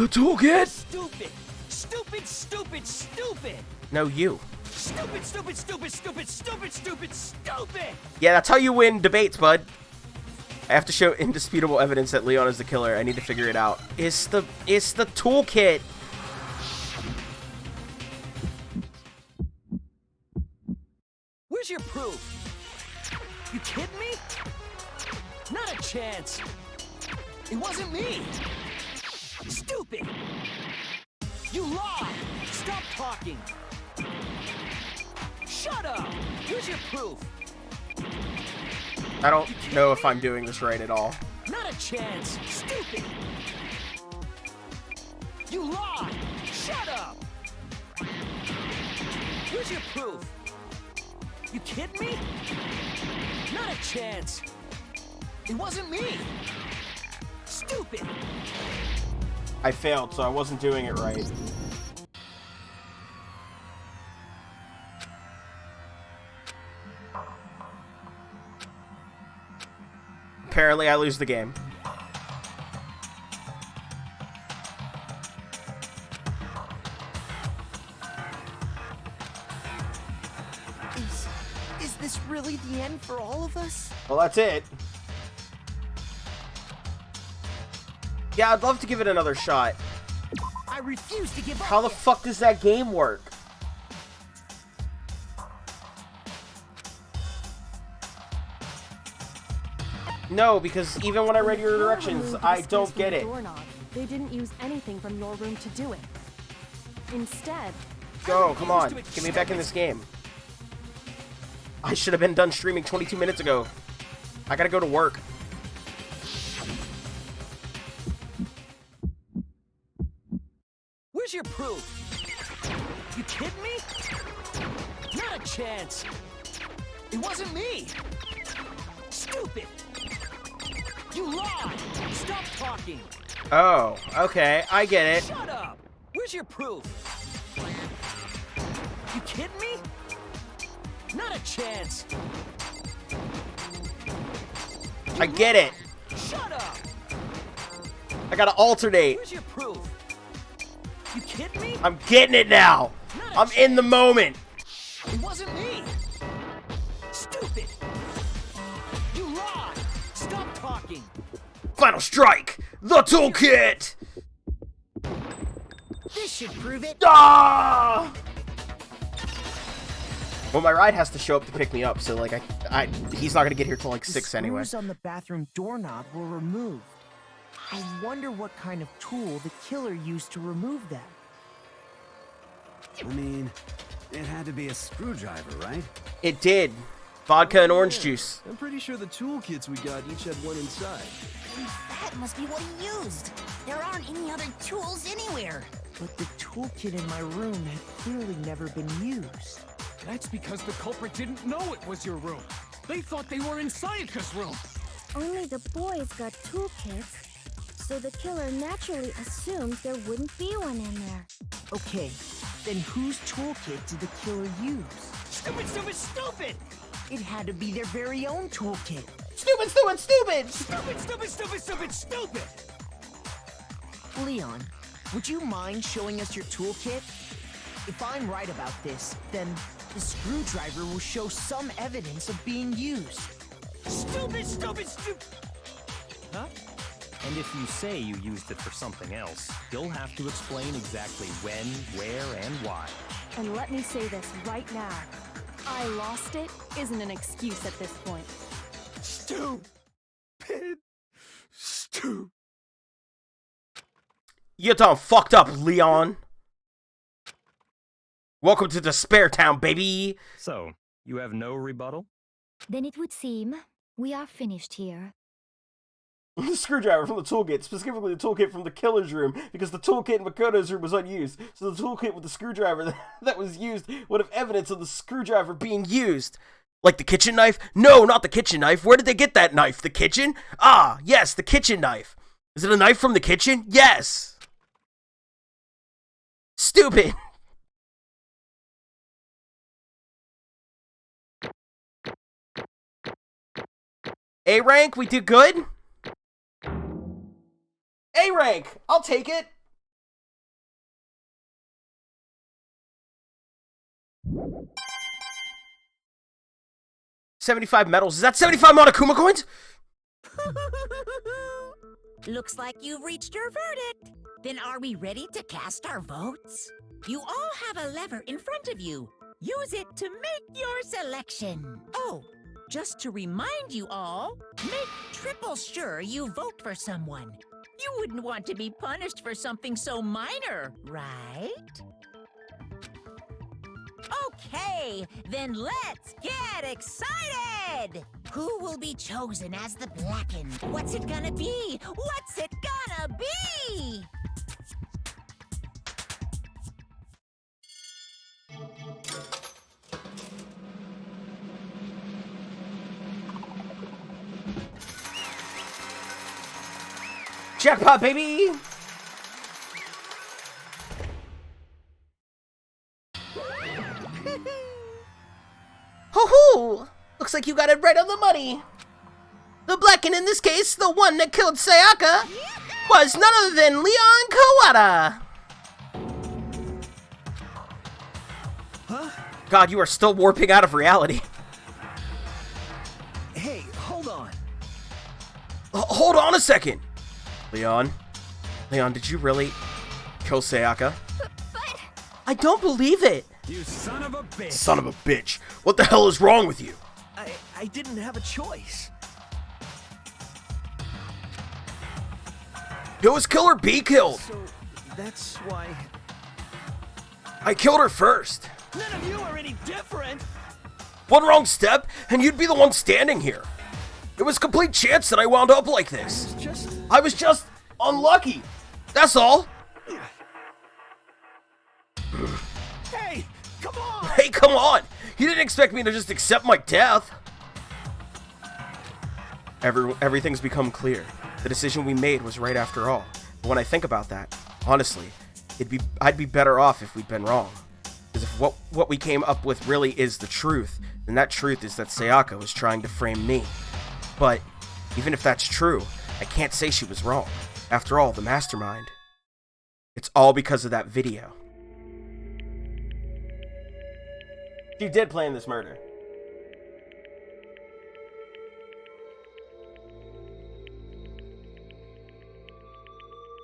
toolkit?
Stupid! Stupid, stupid, stupid!
No, you.
Stupid, stupid, stupid, stupid, stupid, stupid, stupid!
Yeah, that's how you win debates, bud. I have to show indisputable evidence that Leon is the killer. I need to figure it out. It's the toolkit.
Where's your proof? You kidding me? Not a chance. It wasn't me. Stupid. You lied. Stop talking. Shut up. Here's your proof.
I don't know if I'm doing this right at all.
Not a chance. Stupid. You lied. Shut up. Here's your proof. You kidding me? Not a chance. It wasn't me. Stupid.
I failed, so I wasn't doing it right. Apparently, I lose the game.
really the end for all of us?
Well, that's it. Yeah, I'd love to give it another shot.
I refuse to give up.
How the fuck does that game work? No, because even when I read your directions, I don't get it.
They didn't use anything from your room to do it. Instead...
Go, come on. Get me back in this game. I should have been done streaming 22 minutes ago. I gotta go to work.
Where's your proof? You kidding me? Not a chance. It wasn't me. Stupid. You lied. Stop talking.
Oh, okay. I get it.
Shut up. Where's your proof? You kidding me? Not a chance.
I get it.
Shut up.
I gotta alternate.
Where's your proof? You kidding me?
I'm getting it now. I'm in the moment.
It wasn't me. Stupid. You lied. Stop talking.
Final strike. The toolkit.
This should prove it.
Ah! Well, my ride has to show up to pick me up, so like he's not gonna get here till like 6 anyway.
The screws on the bathroom doorknob were removed. I wonder what kind of tool the killer used to remove them.
I mean, it had to be a screwdriver, right?
It did. Vodka and orange juice.
I'm pretty sure the toolkits we got each had one inside.
And that must be what he used. There aren't any other tools anywhere.
But the toolkit in my room had clearly never been used.
That's because the culprit didn't know it was your room. They thought they were in Sayaka's room.
Only the boys got toolkits, so the killer naturally assumed there wouldn't be one in there.
Okay, then whose toolkit did the killer use?
Stupid, stupid, stupid!
It had to be their very own toolkit.
Stupid, stupid, stupid!
Stupid, stupid, stupid, stupid, stupid!
Leon, would you mind showing us your toolkit? If I'm right about this, then the screwdriver will show some evidence of being used.
Stupid, stupid, stupid!
Huh? And if you say you used it for something else, you'll have to explain exactly when, where, and why.
And let me say this right now. I lost it isn't an excuse at this point.
Stupid. Stupid.
You done fucked up, Leon. Welcome to Despair Town, baby.
So, you have no rebuttal?
Then it would seem we are finished here.
The screwdriver from the toolkit, specifically the toolkit from the killer's room, because the toolkit in Makoto's room was unused. So the toolkit with the screwdriver that was used would have evidence of the screwdriver being used. Like the kitchen knife? No, not the kitchen knife. Where did they get that knife? The kitchen? Ah, yes, the kitchen knife. Is it a knife from the kitchen? Yes. Stupid. A rank, we did good. A rank, I'll take it. $75 medals. Is that 75 Monokuma coins?
Looks like you've reached your verdict. Then are we ready to cast our votes? You all have a lever in front of you. Use it to make your selection. Oh, just to remind you all, make triple sure you vote for someone. You wouldn't want to be punished for something so minor, right? Okay, then let's get excited! Who will be chosen as the Blackened? What's it gonna be? What's it gonna be?
Jackpot, baby! Ho-hoo! Looks like you got it right on the money. The Blackened, in this case, the one that killed Sayaka, was none other than Leon Kawada. Huh? God, you are still warping out of reality. Hold on a second! Leon, did you really kill Sayaka?
But...
I don't believe it!
You son of a bitch!
Son of a bitch! What the hell is wrong with you?
I didn't have a choice.
It was Killer B killed!
So, that's why...
I killed her first!
None of you are any different!
One wrong step, and you'd be the one standing here. It was complete chance that I wound up like this. I was just unlucky. That's all.
Hey, come on!
Hey, come on! You didn't expect me to just accept my death. Everything's become clear. The decision we made was right after all. But when I think about that, honestly, I'd be better off if we'd been wrong. Because if what we came up with really is the truth, then that truth is that Sayaka was trying to frame me. But even if that's true, I can't say she was wrong. After all, the mastermind. It's all because of that video. She did plan this murder.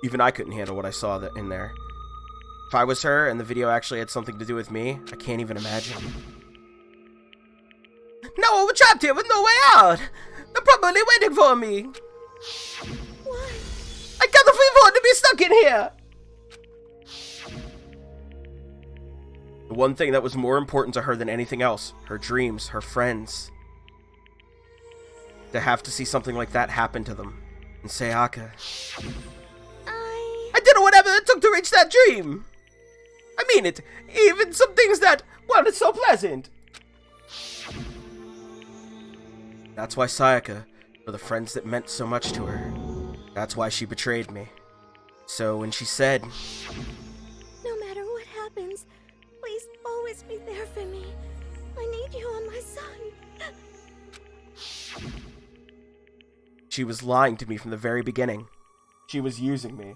Even I couldn't handle what I saw in there. If I was her and the video actually had something to do with me, I can't even imagine. No, we're trapped here with no way out! They're probably waiting for me!
What?
I can't afford to be stuck in here! The one thing that was more important to her than anything else, her dreams, her friends. To have to see something like that happen to them. And Sayaka. I did whatever it took to reach that dream! I mean it, even some things that weren't so pleasant. That's why Sayaka, for the friends that meant so much to her, that's why she betrayed me. So when she said,
No matter what happens, please always be there for me. I need you on my side.
she was lying to me from the very beginning. She was using me.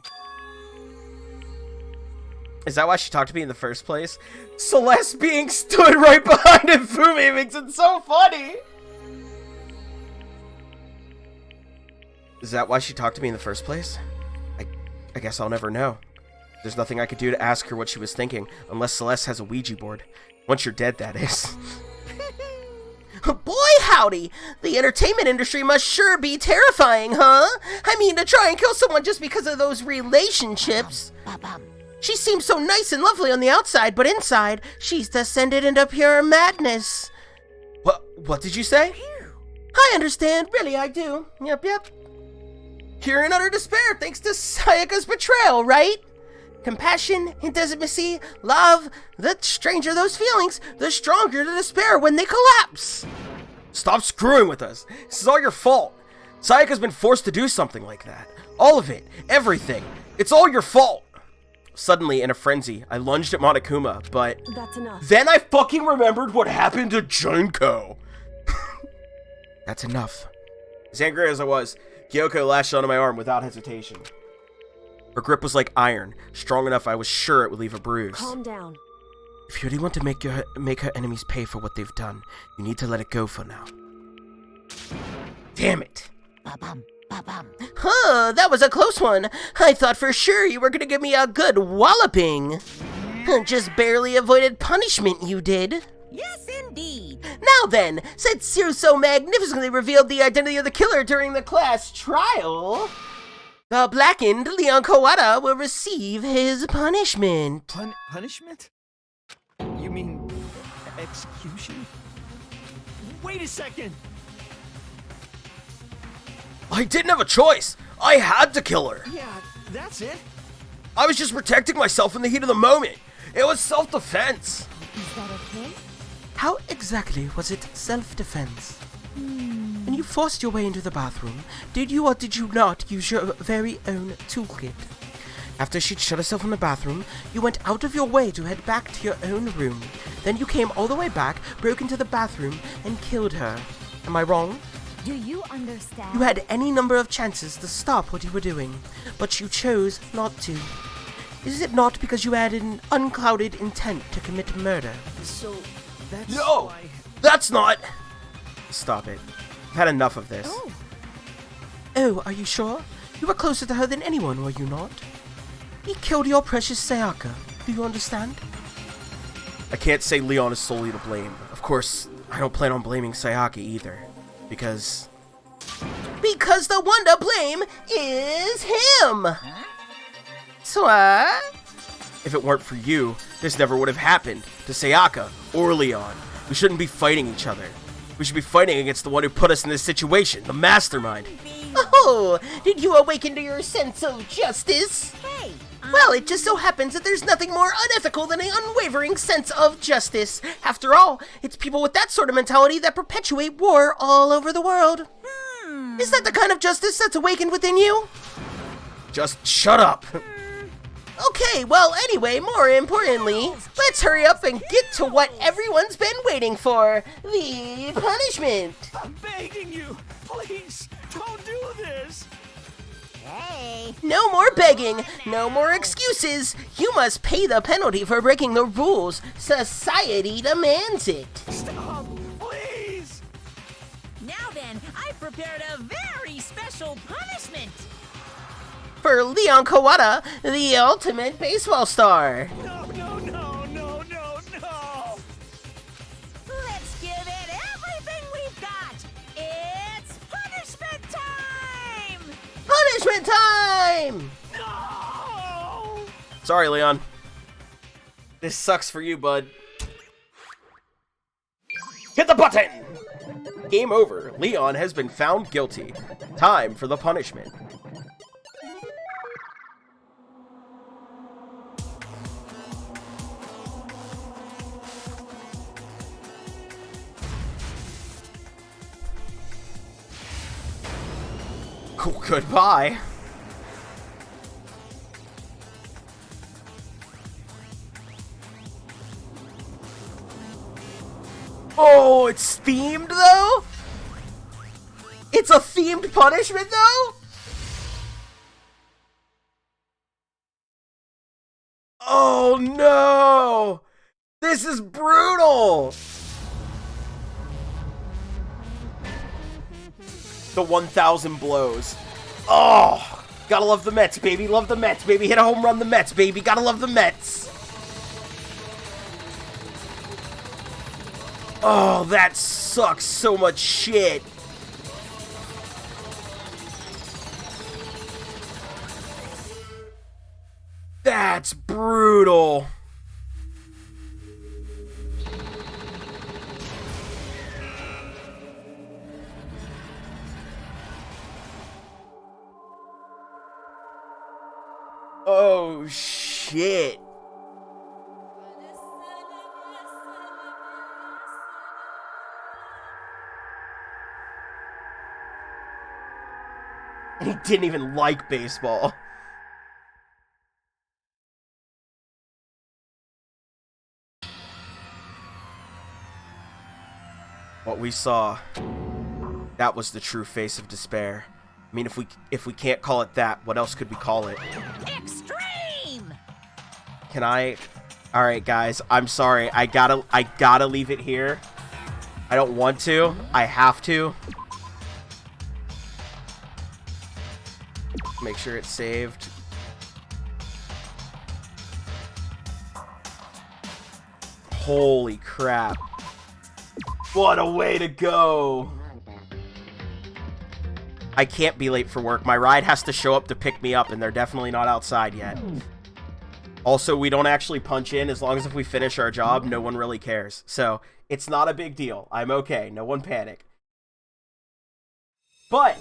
Is that why she talked to me in the first place? Celeste being stood right behind Fumi makes it so funny! Is that why she talked to me in the first place? I guess I'll never know. There's nothing I could do to ask her what she was thinking, unless Celeste has a Ouija board. Once you're dead, that is. Boy howdy! The entertainment industry must sure be terrifying, huh? I mean, to try and kill someone just because of those relationships. She seems so nice and lovely on the outside, but inside, she's descended into pure madness. What did you say? I understand, really I do. Yep. You're in utter despair thanks to Sayaka's betrayal, right? Compassion, intimacy, love, the stranger those feelings, the stronger the despair when they collapse. Stop screwing with us. This is all your fault. Sayaka's been forced to do something like that. All of it. Everything. It's all your fault. Suddenly, in a frenzy, I lunged at Monokuma, but...
That's enough.
Then I fucking remembered what happened to Junko. That's enough. As angry as I was, Kyoko lashed onto my arm without hesitation. Her grip was like iron, strong enough I was sure it would leave a bruise.
Calm down.
If you really want to make her enemies pay for what they've done, you need to let it go for now. Damn it. Huh, that was a close one. I thought for sure you were gonna give me a good walloping. Just barely avoided punishment, you did.
Yes, indeed.
Now then, Setsu so magnificently revealed the identity of the killer during the class trial, the blackened Leon Kawada will receive his punishment.
Punishment? You mean execution? Wait a second!
I didn't have a choice. I had to kill her.
Yeah, that's it.
I was just protecting myself in the heat of the moment. It was self-defense.
Is that okay?
How exactly was it self-defense? When you forced your way into the bathroom, did you or did you not use your very own toolkit? After she'd shut herself in the bathroom, you went out of your way to head back to your own room. Then you came all the way back, broke into the bathroom, and killed her. Am I wrong?
Do you understand?
You had any number of chances to stop what you were doing, but you chose not to. Is it not because you had an unclouded intent to commit murder?
So, that's
No!
why...
That's not... Stop it. I've had enough of this.
Oh.
Oh, are you sure? You were closer to her than anyone, were you not? He killed your precious Sayaka. Do you understand? I can't say Leon is solely to blame. Of course, I don't plan on blaming Sayaka either. Because the one to blame is him! So, if it weren't for you, this never would have happened to Sayaka or Leon. We shouldn't be fighting each other. We should be fighting against the one who put us in this situation, the mastermind. Oh, did you awaken to your sense of justice?
Hey!
Well, it just so happens that there's nothing more unethical than an unwavering sense of justice. After all, it's people with that sort of mentality that perpetuate war all over the world. Is that the kind of justice that's awakened within you? Just shut up. Okay, well, anyway, more importantly, let's hurry up and get to what everyone's been waiting for. The punishment.
I'm begging you, please, don't do this.
Hey!
No more begging, no more excuses. You must pay the penalty for breaking the rules. Society demands it.
Stop, please.
Now then, I've prepared a very special punishment.
For Leon Kawada, the ultimate baseball star.
No, no, no, no, no, no.
Let's give it everything we've got. It's punishment time!
Punishment time!
No!
Sorry, Leon. This sucks for you, bud. Hit the button! Game over. Leon has been found guilty. Time for the punishment. Cool, goodbye. Oh, it's themed though? It's a themed punishment though? Oh no! This is brutal! The 1,000 blows. Oh, gotta love the Mets, baby. Love the Mets, baby. Hit a home run, the Mets, baby. Gotta love the Mets. Oh, that sucks so much shit. That's brutal. Oh, shit. He didn't even like baseball. What we saw, that was the true face of despair. I mean, if we can't call it that, what else could we call it?
Extreme!
Can I? All right, guys. I'm sorry. I gotta leave it here. I don't want to. I have to. Make sure it's saved. Holy crap. What a way to go. I can't be late for work. My ride has to show up to pick me up, and they're definitely not outside yet. Also, we don't actually punch in. As long as if we finish our job, no one really cares. So, it's not a big deal. I'm okay. No one panic. But,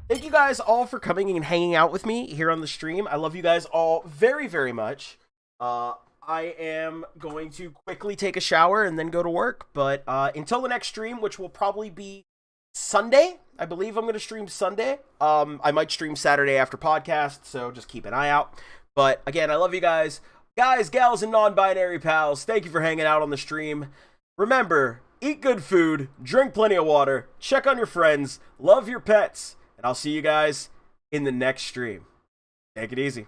thank you guys all for coming and hanging out with me here on the stream. I love you guys all very, very much. I am going to quickly take a shower and then go to work. But until the next stream, which will probably be Sunday, I believe I'm going to stream Sunday. I might stream Saturday after podcast, so just keep an eye out. But again, I love you guys. Guys, gals, and non-binary pals, thank you for hanging out on the stream. Remember, eat good food, drink plenty of water, check on your friends, love your pets, and I'll see you guys in the next stream. Take it easy.